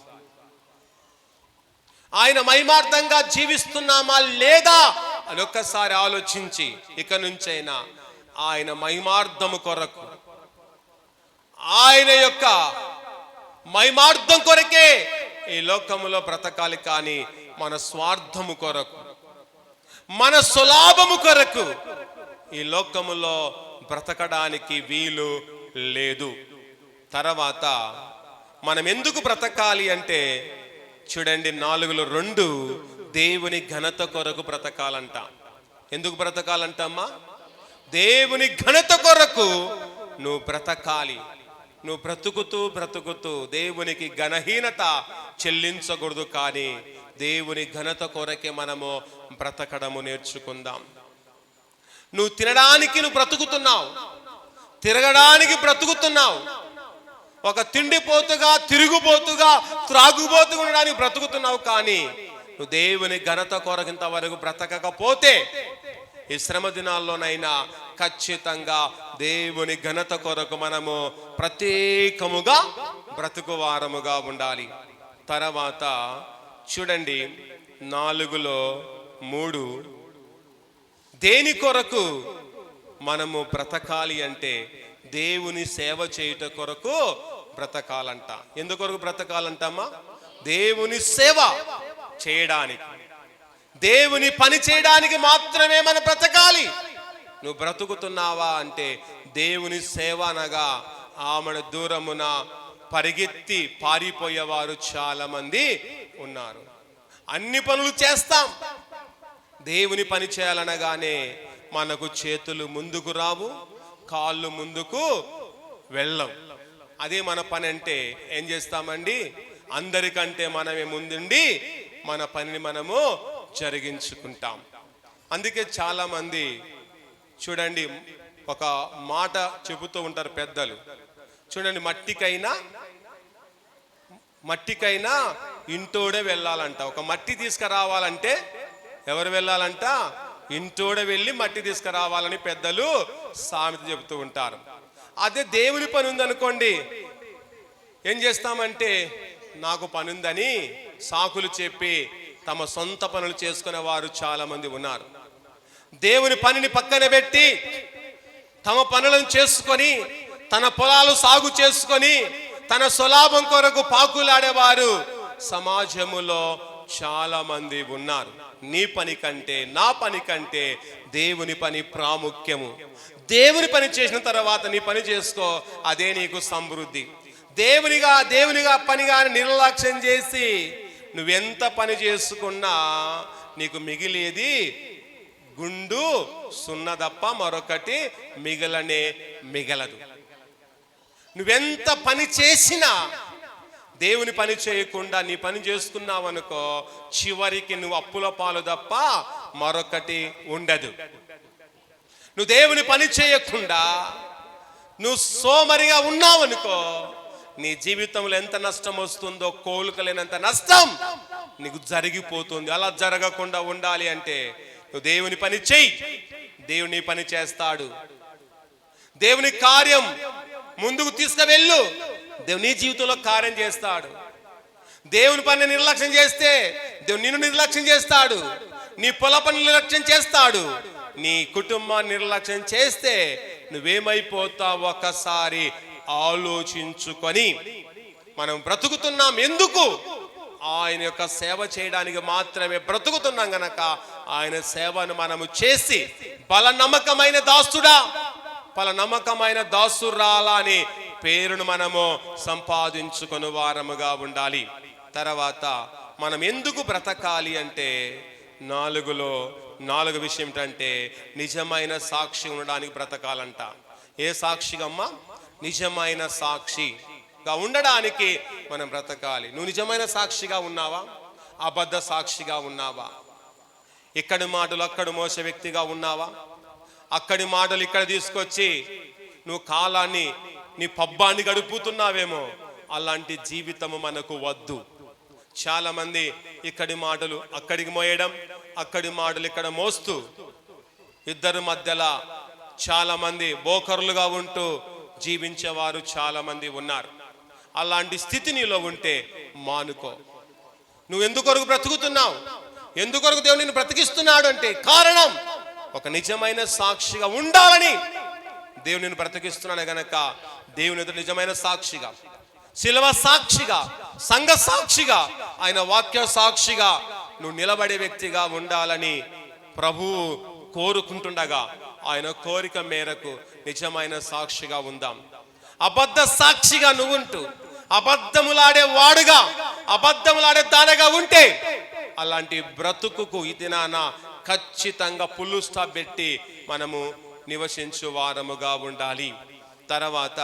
ఆయన మహిమార్థంగా జీవిస్తున్నామా లేదా అని ఒక్కసారి ఆలోచించి, ఇక నుంచైనా ఆయన మహిమార్థము కొరకు, ఆయన యొక్క మహిమార్థం కొరకే ఈ లోకములో బ్రతకాలి. కానీ మన స్వార్థము కొరకు, మన సులాభము కొరకు ఈ లోకములో బ్రతకడానికి వీలు లేదు. తర్వాత మనం ఎందుకు బ్రతకాలి అంటే, చూడండి 4లో 2 దేవుని ఘనత కొరకు బ్రతకాలంట. ఎందుకు బ్రతకాలంటమ్మా? దేవుని ఘనత కొరకు నువ్వు బ్రతకాలి. నువ్వు బ్రతుకుతూ దేవునికి ఘనహీనత చెల్లించకూడదు. కానీ దేవుని ఘనత కొరకే మనము బ్రతకడము నేర్చుకుందాం. నువ్వు తినడానికి నువ్వు బ్రతుకుతున్నావు, తిరగడానికి బ్రతుకుతున్నావు, ఒక తిండిపోతుగా, తిరుగుబోతుగా, త్రాగుబోతుగా ఉండడానికి బ్రతుకుతున్నావు. కానీ నువ్వు దేవుని ఘనత కొరకు ఇంతవరకు బ్రతకకపోతే, ఈ శ్రమ దినాల్లోనైనా ఖచ్చితంగా దేవుని ఘనత కొరకు మనము ప్రత్యేకముగా బ్రతుకువారముగా ఉండాలి. తర్వాత చూడండి 4లో 3 దేని కొరకు మనము బ్రతకాలి అంటే, దేవుని సేవ చేయుట కొరకు బ్రతకాలంట. ఎందుకొరకు బ్రతకాలంటమ్మా? దేవుని సేవ చేయడానికి, దేవుని పని చేయడానికి మాత్రమే మనం బ్రతకాలి. నువ్వు బ్రతుకుతున్నావా అంటే, దేవుని సేవ అనగా ఆమెను దూరమున పరిగెత్తి పారిపోయేవారు చాలా మంది ఉన్నారు. అన్ని పనులు చేస్తాం, దేవుని పని చేయాలనగానే మనకు చేతులు ముందుకు రావు, కాళ్ళు ముందుకు వెళ్ళవు. అదే మన పని అంటే ఏం చేస్తామండి? అందరికంటే మనమే ముందుండి మన పనిని మనము జరిగించుకుంటాం. అందుకే చాలా మంది చూడండి ఒక మాట చెబుతూ ఉంటారు పెద్దలు. చూడండి, మట్టికైనా ఇంటోడే వెళ్ళాలంట. ఒక మట్టి తీసుకురావాలంటే ఎవరు వెళ్ళాలంట? ఇంటోడే వెళ్ళి మట్టి తీసుకురావాలని పెద్దలు సామెత చెబుతూ ఉంటారు. అదే దేవుని పని ఉందనుకోండి, ఏం చేస్తామంటే, నాకు పని ఉందని సాకులు చెప్పి తమ సొంత పనులు చేసుకునే వారు చాలా మంది ఉన్నారు. దేవుని పనిని పక్కన పెట్టి తమ పనులను చేసుకొని, తన పొలాలు సాగు చేసుకొని, తన స్వలాభం కొరకు పాకులాడేవారు సమాజములో చాలా మంది ఉన్నారు. నీ పని కంటే, నా పని కంటే దేవుని పని ప్రాముఖ్యము. దేవుని పని చేసిన తర్వాత నీ పని చేసుకో, అదే నీకు సమృద్ధి. దేవునిగా పనిగా నిర్లక్ష్యం చేసి నువ్వెంత పని చేసుకున్నా నీకు మిగిలేది గుండు సున్న తప్ప మరొకటి మిగలదు. నువ్వెంత పని చేసినా దేవుని పని చేయకుండా నీ పని చేసుకున్నావు అనుకో, చివరికి నువ్వు అప్పుల పాలు తప్ప మరొకటి ఉండదు. నువ్వు దేవుని పని చేయకుండా నువ్వు సోమరిగా ఉన్నావు అనుకో, నీ జీవితంలో ఎంత నష్టం వస్తుందో కోలుకలేనంత నష్టం నీకు జరిగిపోతుంది. అలా జరగకుండా ఉండాలి అంటే నువ్వు దేవుని పని చెయ్యి, దేవుని పని చేస్తాడు. దేవుని కార్యం ముందుకు తీసుకువెళ్ళు, దేవుని జీవితంలో కార్యం చేస్తాడు. దేవుని పని నిర్లక్ష్యం చేస్తే దేవుడు నిన్ను నిర్లక్ష్యం చేస్తాడు. నీ పొల పని నిర్లక్ష్యం చేస్తాడు. నీ కుటుంబాన్ని నిర్లక్ష్యం చేస్తే నువ్వేమైపోతావు ఒక్కసారి ఆలోచించుకొని. మనం బ్రతుకుతున్నాం ఎందుకు ఆయన యొక్క సేవ చేయడానికి మాత్రమే బ్రతుకుతున్నాం గనక ఆయన సేవను మనము చేసి బలనమ్మకమైన దాసుడా, బలనమ్మకమైన దాసురాలా అని పేరును మనము సంపాదించుకొని వారముగా ఉండాలి. తర్వాత మనం ఎందుకు బ్రతకాలి అంటే 4 విషయం ఏంటంటే నిజమైన సాక్షి ఉండడానికి బ్రతకాలంట. ఏ సాక్షిగమ్మా? నిజమైన సాక్షిగా ఉండడానికి మనం బ్రతకాలి. నువ్వు నిజమైన సాక్షిగా ఉన్నావా? అబద్ధ సాక్షిగా ఉన్నావా? ఇక్కడి మాటలు అక్కడ మోసే వ్యక్తిగా ఉన్నావా? అక్కడి మాటలు ఇక్కడ తీసుకొచ్చి నువ్వు కాలాన్ని, నీ పబ్బాన్ని గడుపుతున్నావేమో. అలాంటి జీవితము మనకు వద్దు. చాలా మంది ఇక్కడి మాటలు అక్కడికి మోయడం, అక్కడి మాటలు ఇక్కడ మోస్తూ ఇద్దరి మధ్యలో చాలా మంది బోకర్లుగా ఉంటూ జీవించేవారు చాలా మంది ఉన్నారు. అలాంటి స్థితి నీలో ఉంటే మానుకో. నువ్వు ఎందుకొరకు బ్రతుకుతున్నావు? ఎందుకొరకు దేవుడు నిన్ను బ్రతికిస్తున్నాడు అంటే కారణం ఒక నిజమైన సాక్షిగా ఉండాలని దేవుడు నిన్ను బ్రతికిస్తున్నాడు గనక దేవుని ఎదుట నిజమైన సాక్షిగా, శిలువ సాక్షిగా, సంఘ సాక్షిగా, ఆయన వాక్య సాక్షిగా నువ్వు నిలబడే వ్యక్తిగా ఉండాలని ప్రభువు కోరుకుంటుండగా ఆయన కోరిక మేరకు నిజమైన సాక్షిగా ఉందాం. అబద్ధ సాక్షిగా నువ్వుంటూ అబద్ధములాడే వాడుగా, అబద్ధములాడే దానగా ఉంటే అలాంటి బ్రతుకుకు ఈ దినాన ఖచ్చితంగా పుల్లు స్టాప్ పెట్టి మనము నివసించు వారముగా ఉండాలి. తర్వాత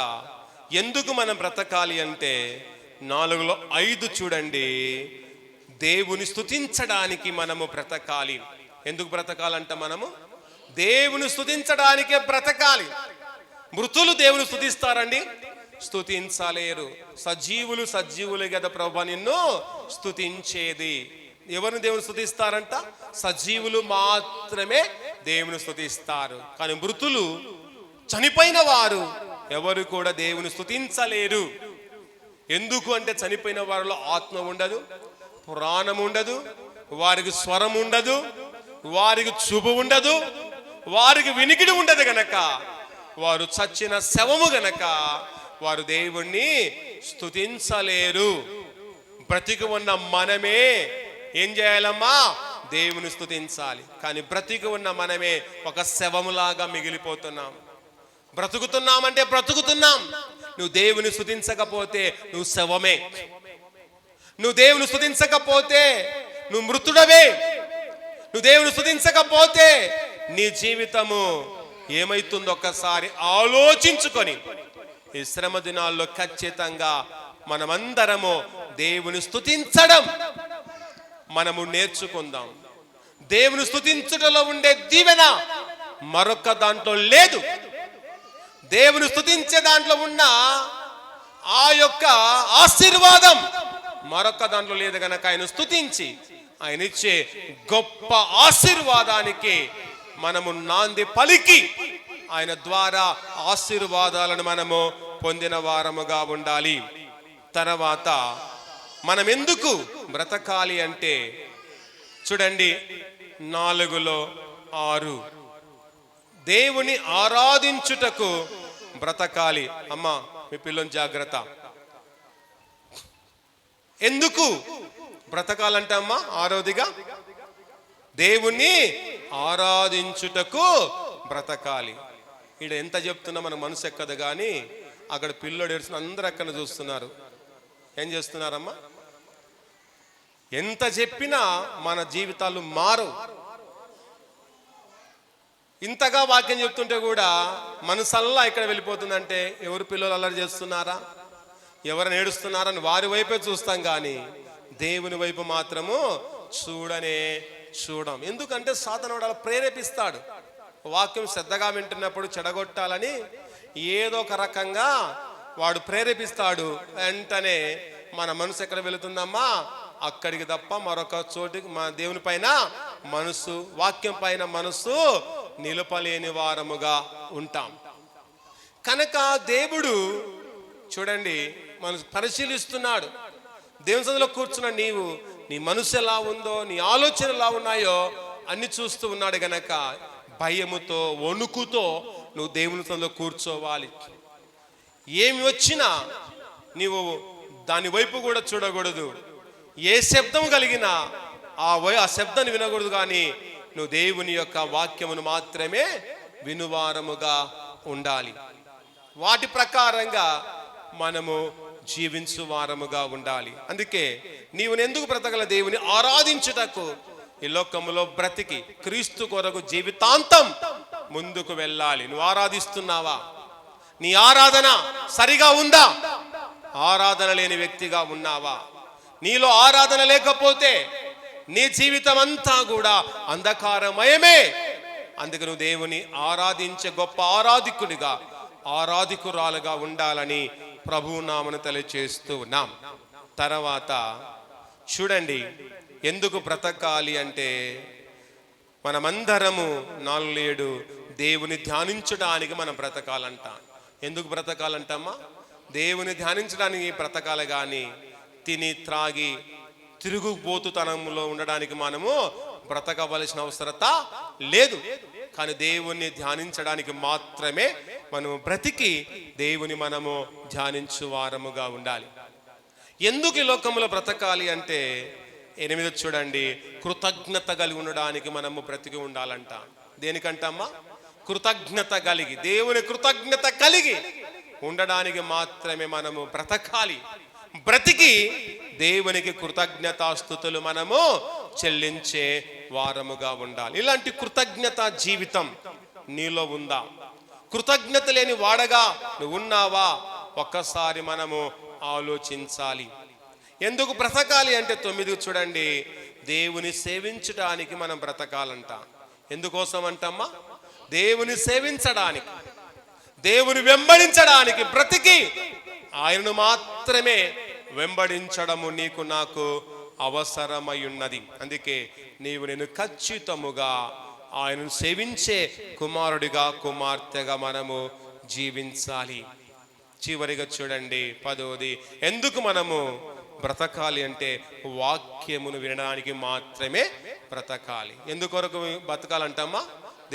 ఎందుకు మనం బ్రతకాలి అంటే 4లో 5 చూడండి. దేవుని స్తుతించడానికి మనము బ్రతకాలి. ఎందుకు బ్రతకాలంట? మనము దేవుని స్తుతించడానికే బ్రతకాలి. మృతులు దేవుని స్తుతిస్తారండి? స్తుతించలేరు. సజీవులు కదా ప్రభువా నిన్ను స్తుతించేది. ఎవరిని దేవుని స్తుతిస్తారంట? సజీవులు మాత్రమే దేవుని స్తుతిస్తారు. కానీ మృతులు, చనిపోయిన వారు ఎవరు కూడా దేవుని స్తుతించలేరు. ఎందుకు అంటే చనిపోయిన వారిలో ఆత్మ ఉండదు, ప్రాణం ఉండదు, వారికి స్వరం ఉండదు, వారికి చూపు ఉండదు, వారికి వినికిడి ఉండదు గనక, వారు చచ్చిన శవము గనక వారు దేవుణ్ణి స్తుతించలేరు. బ్రతికి ఉన్న మనమే ఏం చేయాలమ్మా? దేవుని స్తుతించాలి. కానీ బ్రతికి ఉన్న మనమే ఒక శవములాగా మిగిలిపోతున్నాం. బ్రతుకుతున్నామంటే బ్రతుకుతున్నాం. నువ్వు దేవుని స్తుతించకపోతే నువ్వు శవమే. నువ్వు దేవుని స్తుతించకపోతే నువ్వు మృతుడవే. నువ్వు దేవుని స్తుతించకపోతే నీ జీవితము ఏమైతుందో ఒక్కసారి ఆలోచించుకొని ఈ శ్రమ దినాల్లో ఖచ్చితంగా మనమందరము దేవుని స్తుతించడం మనము నేర్చుకుందాం. దేవుని స్తుతించుటలో ఉండే దీవెన మరొక దాంట్లో లేదు. దేవుని స్తుతించే దాంట్లో ఉన్న ఆ యొక్క ఆశీర్వాదం మరొక దాంట్లో లేదు గనక ఆయన స్తుతించి ఆయన ఇచ్చే గొప్ప ఆశీర్వాదానికి మనము నాంది పలికి ఆయన ద్వారా ఆశీర్వాదాలను మనము పొందిన వారముగా ఉండాలి. తర్వాత మనం ఎందుకు బ్రతకాలి అంటే చూడండి 4లో 6 దేవుని ఆరాధించుటకు బ్రతకాలి. అమ్మా మీ పిల్లలు జాగ్రత్త. ఎందుకు బ్రతకాలంటే అమ్మా 6వదిగా దేవుణ్ణి ఆరాధించుటకు బ్రతకాలి. ఇక్కడ ఎంత చెప్తున్నా మన మనసు ఎక్కదు కానీ అక్కడ పిల్లోడు ఏడుస్తున్న అందరూ అక్కడ చూస్తున్నారు. ఏం చేస్తున్నారమ్మా? ఎంత చెప్పినా మన జీవితాలు మారు. ఇంతగా వాక్యం చెప్తుంటే కూడా మనసల్లా ఇక్కడ వెళ్ళిపోతుందంటే ఎవరు పిల్లలు అల్లరి చేస్తున్నారా, ఎవరు ఏడుస్తున్నారని వారి వైపే చూస్తాం కానీ దేవుని వైపు మాత్రము చూడం. ఎందుకంటే సాతానుడు అలా ప్రేరేపిస్తాడు. వాక్యం శ్రద్ధగా వింటున్నప్పుడు చెడగొట్టాలని ఏదో ఒక రకంగా వాడు ప్రేరేపిస్తాడు. వెంటనే మన మనసు ఎక్కడ వెళుతుందమ్మా? అక్కడికి తప్ప మరొక చోటికి మన దేవుని పైన మనసు, వాక్యం పైన మనసు నిలపలేని వారముగా ఉంటాం. కనుక దేవుడు చూడండి మనం పరిశీలిస్తున్నాడు. దేవుని సన్నిధిలో కూర్చున్న నీవు, నీ మనసు ఎలా ఉందో, నీ ఆలోచన ఎలా ఉన్నాయో అన్ని చూస్తూ ఉన్నాడు గనక భయముతో, వణుకుతో నువ్వు దేవుని సన్నిధిలో కూర్చోవాలి. ఏమి వచ్చినా నీవు దాని వైపు కూడా చూడకూడదు. ఏ శబ్దం కలిగినా ఆ శబ్దాన్ని వినకూడదు, కానీ నువ్వు దేవుని యొక్క వాక్యమును మాత్రమే వినువారముగా ఉండాలి. వాటి ప్రకారంగా మనము జీవించు వారముగా ఉండాలి. అందుకే నీవు ఎందుకు బ్రతకల? దేవుని ఆరాధించుటకు ఈ లోకములో బ్రతికి క్రీస్తు కొరకు జీవితాంతం ముందుకు వెళ్ళాలి. నువ్వు ఆరాధిస్తున్నావా? నీ ఆరాధన సరిగా ఉందా? ఆరాధన లేని వ్యక్తిగా ఉన్నావా? నీలో ఆరాధన లేకపోతే నీ జీవితం అంతా కూడా అంధకారమయమే. అందుకు నువ్వు దేవుని ఆరాధించే గొప్ప ఆరాధికుడిగా, ఆరాధికురాలుగా ఉండాలని ప్రభువు నామమున తెలియజేస్తూ ఉన్నాం. తర్వాత చూడండి, ఎందుకు బ్రతకాలి అంటే మనమందరము 4-7 దేవుని ధ్యానించడానికి మనం బ్రతకాలంట. ఎందుకు బ్రతకాలంటమ్మా? దేవుని ధ్యానించడానికి బ్రతకాలి, కానీ తిని త్రాగి తిరుగుబోతుతనంలో ఉండడానికి మనము బ్రతకవలసిన అవసరత లేదు. కానీ దేవుణ్ణి ధ్యానించడానికి మాత్రమే మనము బ్రతికి దేవుని మనము ధ్యానించు వారముగా ఉండాలి. ఎందుకు ఈ లోకంలో బ్రతకాలి అంటే 8 చూడండి, కృతజ్ఞత కలిగి ఉండడానికి మనము బ్రతికి ఉండాలంట. దేనికంటమ్మా? కృతజ్ఞత కలిగి, దేవుని కృతజ్ఞత కలిగి ఉండడానికి మాత్రమే మనము బ్రతకాలి. బ్రతికి దేవునికి కృతజ్ఞతాస్తుతులు మనము చెల్లించే వారముగా ఉండాలి. ఇలాంటి కృతజ్ఞత జీవితం నీలో ఉందా? కృతజ్ఞత లేని వాడగా నువ్వు ఉన్నావా? ఒక్కసారి మనము ఆలోచించాలి. ఎందుకు బ్రతకాలి అంటే 9 చూడండి, దేవుని సేవించడానికి మనం బ్రతకాలంట. ఎందుకోసం అంటమ్మా? దేవుని సేవించడానికి, దేవుని వెంబడించడానికి బ్రతికి ఆయనను మాత్రమే వెంబడించడము నీకు నాకు అవసరమై ఉన్నది. అందుకే నేను ఖచ్చితముగా ఆయనను సేవించే కుమారుడిగా, కుమార్తెగా మనము జీవించాలి. చివరిగా చూడండి 10, ఎందుకు మనము బ్రతకాలి అంటే వాక్యమును వినడానికి మాత్రమే బ్రతకాలి. ఎందుకొరకు బ్రతకాలంటమ్మా?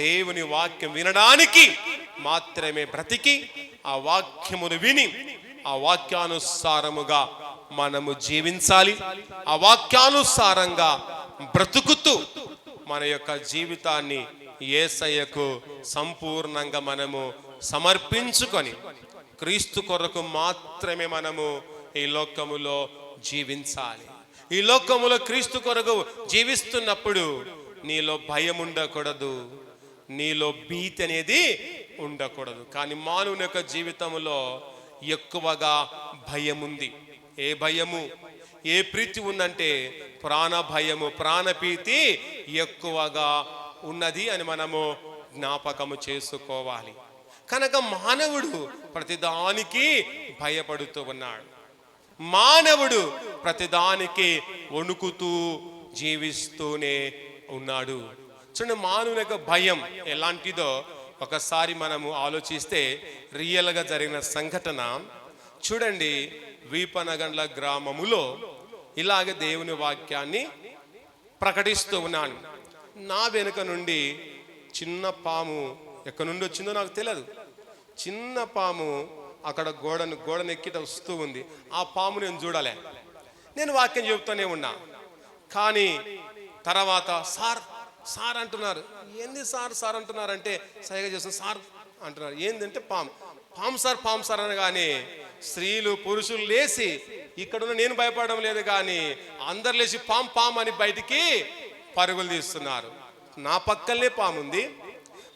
దేవుని వాక్యం వినడానికి మాత్రమే బ్రతికి ఆ వాక్యమును విని ఆ వాక్యానుసారముగా మనము జీవించాలి. ఆ వాక్యానుసారంగా బ్రతుకుతూ మన యొక్క జీవితాన్ని యేసయ్యకు సంపూర్ణంగా మనము సమర్పించుకొని క్రీస్తు కొరకు మాత్రమే మనము ఈ లోకములో జీవించాలి. ఈ లోకములో క్రీస్తు కొరకు జీవిస్తున్నప్పుడు నీలో భయం ఉండకూడదు, నీలో భీతి అనేది ఉండకూడదు. కానీ మానవుని యొక్క జీవితంలో ఎక్కువగా భయం ఉంది. ఏ భయము, ఏ ప్రీతి ఉందంటే ప్రాణ భయము, ప్రాణభీతి ఎక్కువగా ఉన్నది అని మనము జ్ఞాపకము చేసుకోవాలి. కనుక మానవుడు ప్రతిదానికి భయపడుతూ ఉన్నాడు. మానవుడు ప్రతిదానికి వణుకుతూ జీవిస్తూనే ఉన్నాడు. చూడండి, మానవుని యొక్క భయం ఎలాంటిదో ఒకసారి మనము ఆలోచిస్తే రియల్గా జరిగిన సంఘటన చూడండి. వీపనగండ్ల గ్రామములో ఇలాగే దేవుని వాక్యాన్ని ప్రకటిస్తూ ఉన్నాను. నా వెనుక నుండి చిన్న పాము ఎక్కడి నుండి వచ్చిందో నాకు తెలియదు. చిన్న పాము అక్కడ గోడను ఎక్కిట వస్తూ ఉంది. ఆ పాము నేను చూడలే. నేను వాక్యం చెబుతూనే ఉన్నా. కానీ తర్వాత సార్ సార్ అంటున్నారు. ఏంది సార్ అంటున్నారంటే సరిగా చేస్తున్నారు. సార్ అంటున్నారు. ఏంటంటే పాము సార్ అనగానే స్త్రీలు పురుషులు లేచి, ఇక్కడున్న నేను భయపడడం లేదు కానీ అందరు లేచి పాము అని బయటికి పరుగులు తీస్తున్నారు. నా పక్కనే పాము ఉంది,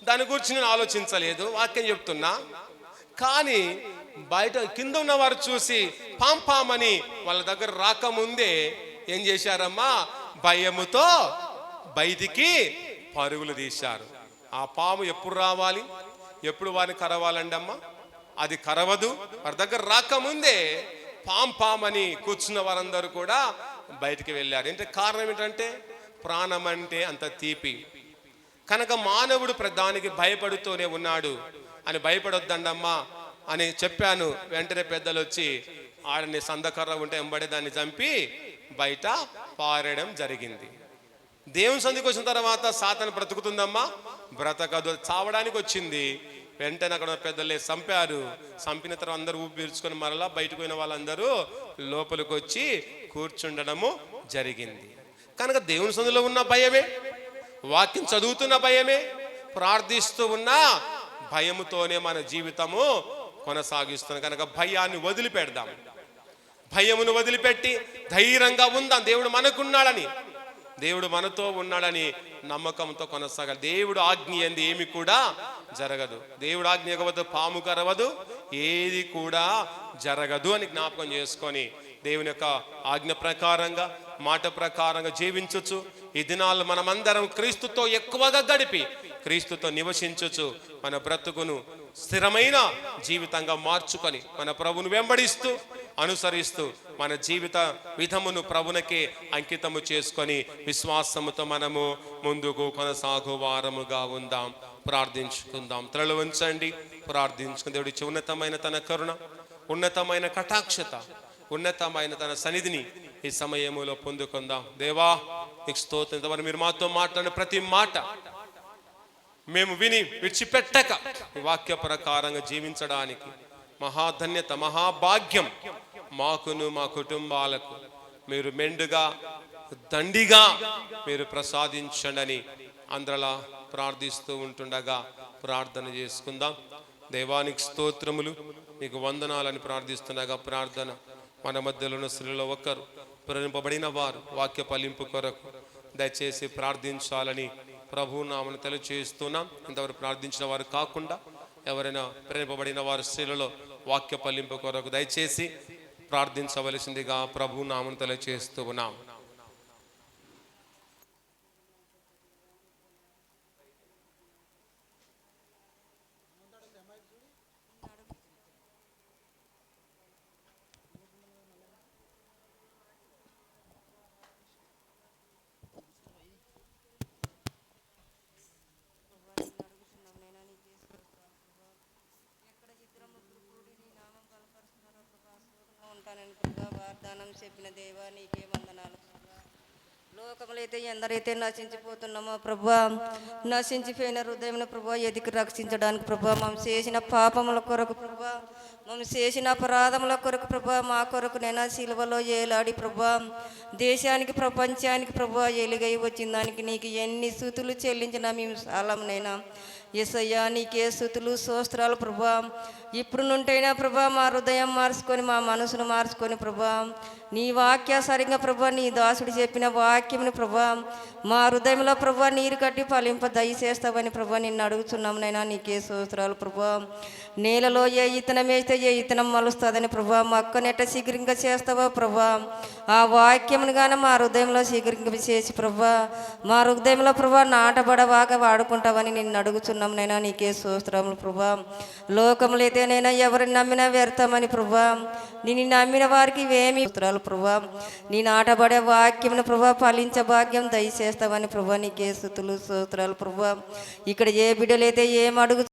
దాని గురించి నేను ఆలోచించలేదు, వాక్యం చెప్తున్నా. కానీ బయట కింద ఉన్న వారు చూసి పాము అని వాళ్ళ దగ్గర రాకముందే ఏం చేశారమ్మా? భయముతో బయటికి పరుగులు తీశారు. ఆ పాము ఎప్పుడు రావాలి, ఎప్పుడు వారిని కరవాలండి అమ్మా? అది కరవదు. వారి దగ్గర రాకముందే పాము అని కూర్చున్న వారందరూ కూడా బయటికి వెళ్ళారు. అంటే కారణం ఏంటంటే ప్రాణం అంటే అంత తీపి. కనుక మానవుడు ప్రధానికి భయపడుతూనే ఉన్నాడు అని భయపడొద్దండమ్మా అని చెప్పాను. వెంటనే పెద్దలు వచ్చి ఆడని సందకర్ర ఉంటే వెంబడే దాన్ని చంపి బయట పారేయడం జరిగింది. దేవుని సంధికి వచ్చిన తర్వాత సాతాను బ్రతుకుతుందమ్మా? బ్రతకదు, చావడానికి వచ్చింది. వెంటనే అక్కడ పెద్దలే చంపారు. చంపిన తర్వాత అందరూ ఊపి పీల్చుకొని మరలా బయటకు పోయిన వాళ్ళందరూ లోపలికి వచ్చి కూర్చుండడము జరిగింది. కనుక దేవుని సన్నిధిలో ఉన్న భయమే, వాక్యం చదువుతున్న భయమే, ప్రార్థిస్తూ ఉన్న భయముతోనే మన జీవితము కొనసాగిస్తుంది. కనుక భయాన్ని వదిలిపెడదాం, భయమును వదిలిపెట్టి ధైర్యంగా ఉందాం. దేవుడు మనకున్నాడని, దేవుడు మనతో ఉన్నాడని నమ్మకంతో కొనసాగాలి. దేవుడు ఆజ్ఞ ఏంది ఏమి కూడా జరగదు, దేవుడు ఆజ్ఞ ఇవ్వదు, పాము కరవదు, ఏది కూడా జరగదు అని జ్ఞాపకం చేసుకొని దేవుని యొక్క ఆజ్ఞ ప్రకారంగా, మాట ప్రకారంగా జీవించచ్చు. ఈ దినాల్లో మనమందరం క్రీస్తుతో ఎక్కువగా గడిపి క్రీస్తుతో నివసించచ్చు. మన బ్రతుకును స్థిరమైన జీవితంగా మార్చుకొని మన ప్రభువును వెంబడిస్తూ అనుసరిస్తూ మన జీవిత విధమును ప్రభునకే అంకితము చేసుకొని విశ్వాసముతో మనము ముందుకు కొనసాగు వారముగా ఉందాం. ప్రార్థించుకుందాం. తలలు వంచండి, ప్రార్థించుకుని దేవుడిచ్చే ఉన్నతమైన తన కరుణ, ఉన్నతమైన కటాక్షత, ఉన్నతమైన తన సన్నిధిని ఈ సమయములో పొందుకుందాం. దేవా నీకు స్తోత్రం. ఇంతవరకు మీరు మాతో మాట్లాడిన ప్రతి మాట మేము విని విడిచిపెట్టక ఈ వాక్య ప్రకారంగా జీవించడానికి మహాధన్యత, మహాభాగ్యం మాకును మా కుటుంబాలకు మీరు మెండుగా దండిగా మీరు ప్రసాదించండి అందరలా ప్రార్థిస్తూ ఉంటుండగా ప్రార్థన చేసుకుందాం. దేవానికి స్తోత్రములు, మీకు వందనాలని ప్రార్థిస్తుండగా ప్రార్థన మన మధ్యలోని స్త్రీలో ఒకరు ప్రేరింపబడిన వారు వాక్య ఫలింపు కొరకు దయచేసి ప్రార్థించాలని ప్రభు నామను తెలియజేస్తున్నాం. ఇంతవరకు ప్రార్థించిన వారు కాకుండా ఎవరైనా ప్రేరింపబడిన వారు స్త్రీలలో వాక్య ఫలింపు కొరకు దయచేసి ప్రార్థించవలసిందిగా ప్రభు నామను తెలియజేస్తూ ఉన్నాం. వాగ్దానం చెప్పిన దేవా నీకే వందనాలు. లోకములు అయితే ఎందరైతే నశించిపోతున్నామో ప్రభా, నశించిపోయిన హృదయం ప్రభా ఎదికి రక్షించడానికి ప్రభా, మేము చేసిన పాపముల కొరకు ప్రభా, మేము చేసిన అపరాధముల కొరకు ప్రభా, మా కొరకు నేను సిలువలో ఏలాడి ప్రభా, దేశానికి ప్రపంచానికి ప్రభా ఎలుగై వచ్చిన దానికి నీకు ఎన్ని స్తుతులు చెల్లించినా మేము సాలమునైనా. యేసయ్యా నీకే స్తుతులు స్తోత్రాలు ప్రభా. ఇప్పుడు నుంటైనా ప్రభా మా హృదయం మార్చుకొని, మా మనసును మార్చుకొని ప్రభా, నీ వాక్యాసరిగా ప్రభా, నీ దాసుడు చెప్పిన వాక్యముని ప్రభా మా హృదయంలో ప్రభా నీరు కట్టి ఫలింప దయచేస్తావని ప్రభా నిన్ను అడుగుతున్నాము నైనా. నీకే స్తోత్రాలు ప్రభా. నేలలో ఏ ఇతనం వేస్తే ఏ ఇతనం మలుస్తుందని ప్రభా, మొక్కనెట్ట శీఘ్రంగా చేస్తావా ప్రభా, ఆ వాక్యమును కానీ మా హృదయంలో శీఘ్రంగా చేసి ప్రభా మా హృదయంలో ప్రభా నాటబడవాగా వాడుకుంటావని నిన్ను అడుగుతున్నాము నైనా. నీకే స్తోత్రములు ప్రభా. లోకములు అయితేనైనా ఎవరిని నమ్మినా వ్యర్థమని ప్రభా, నిన్ను నమ్మిన వారికి ఇవేమి స్తోత్రాలు ప్రభా. నీ నాటబడే వాక్యమును ప్రభా ఫలించ భాగ్యం దయచేస్తావని ప్రభా నీకే స్తుతులు స్తోత్రాలు ప్రభా. ఇక్కడ ఏ బిడ్డలైతే ఏం అడుగు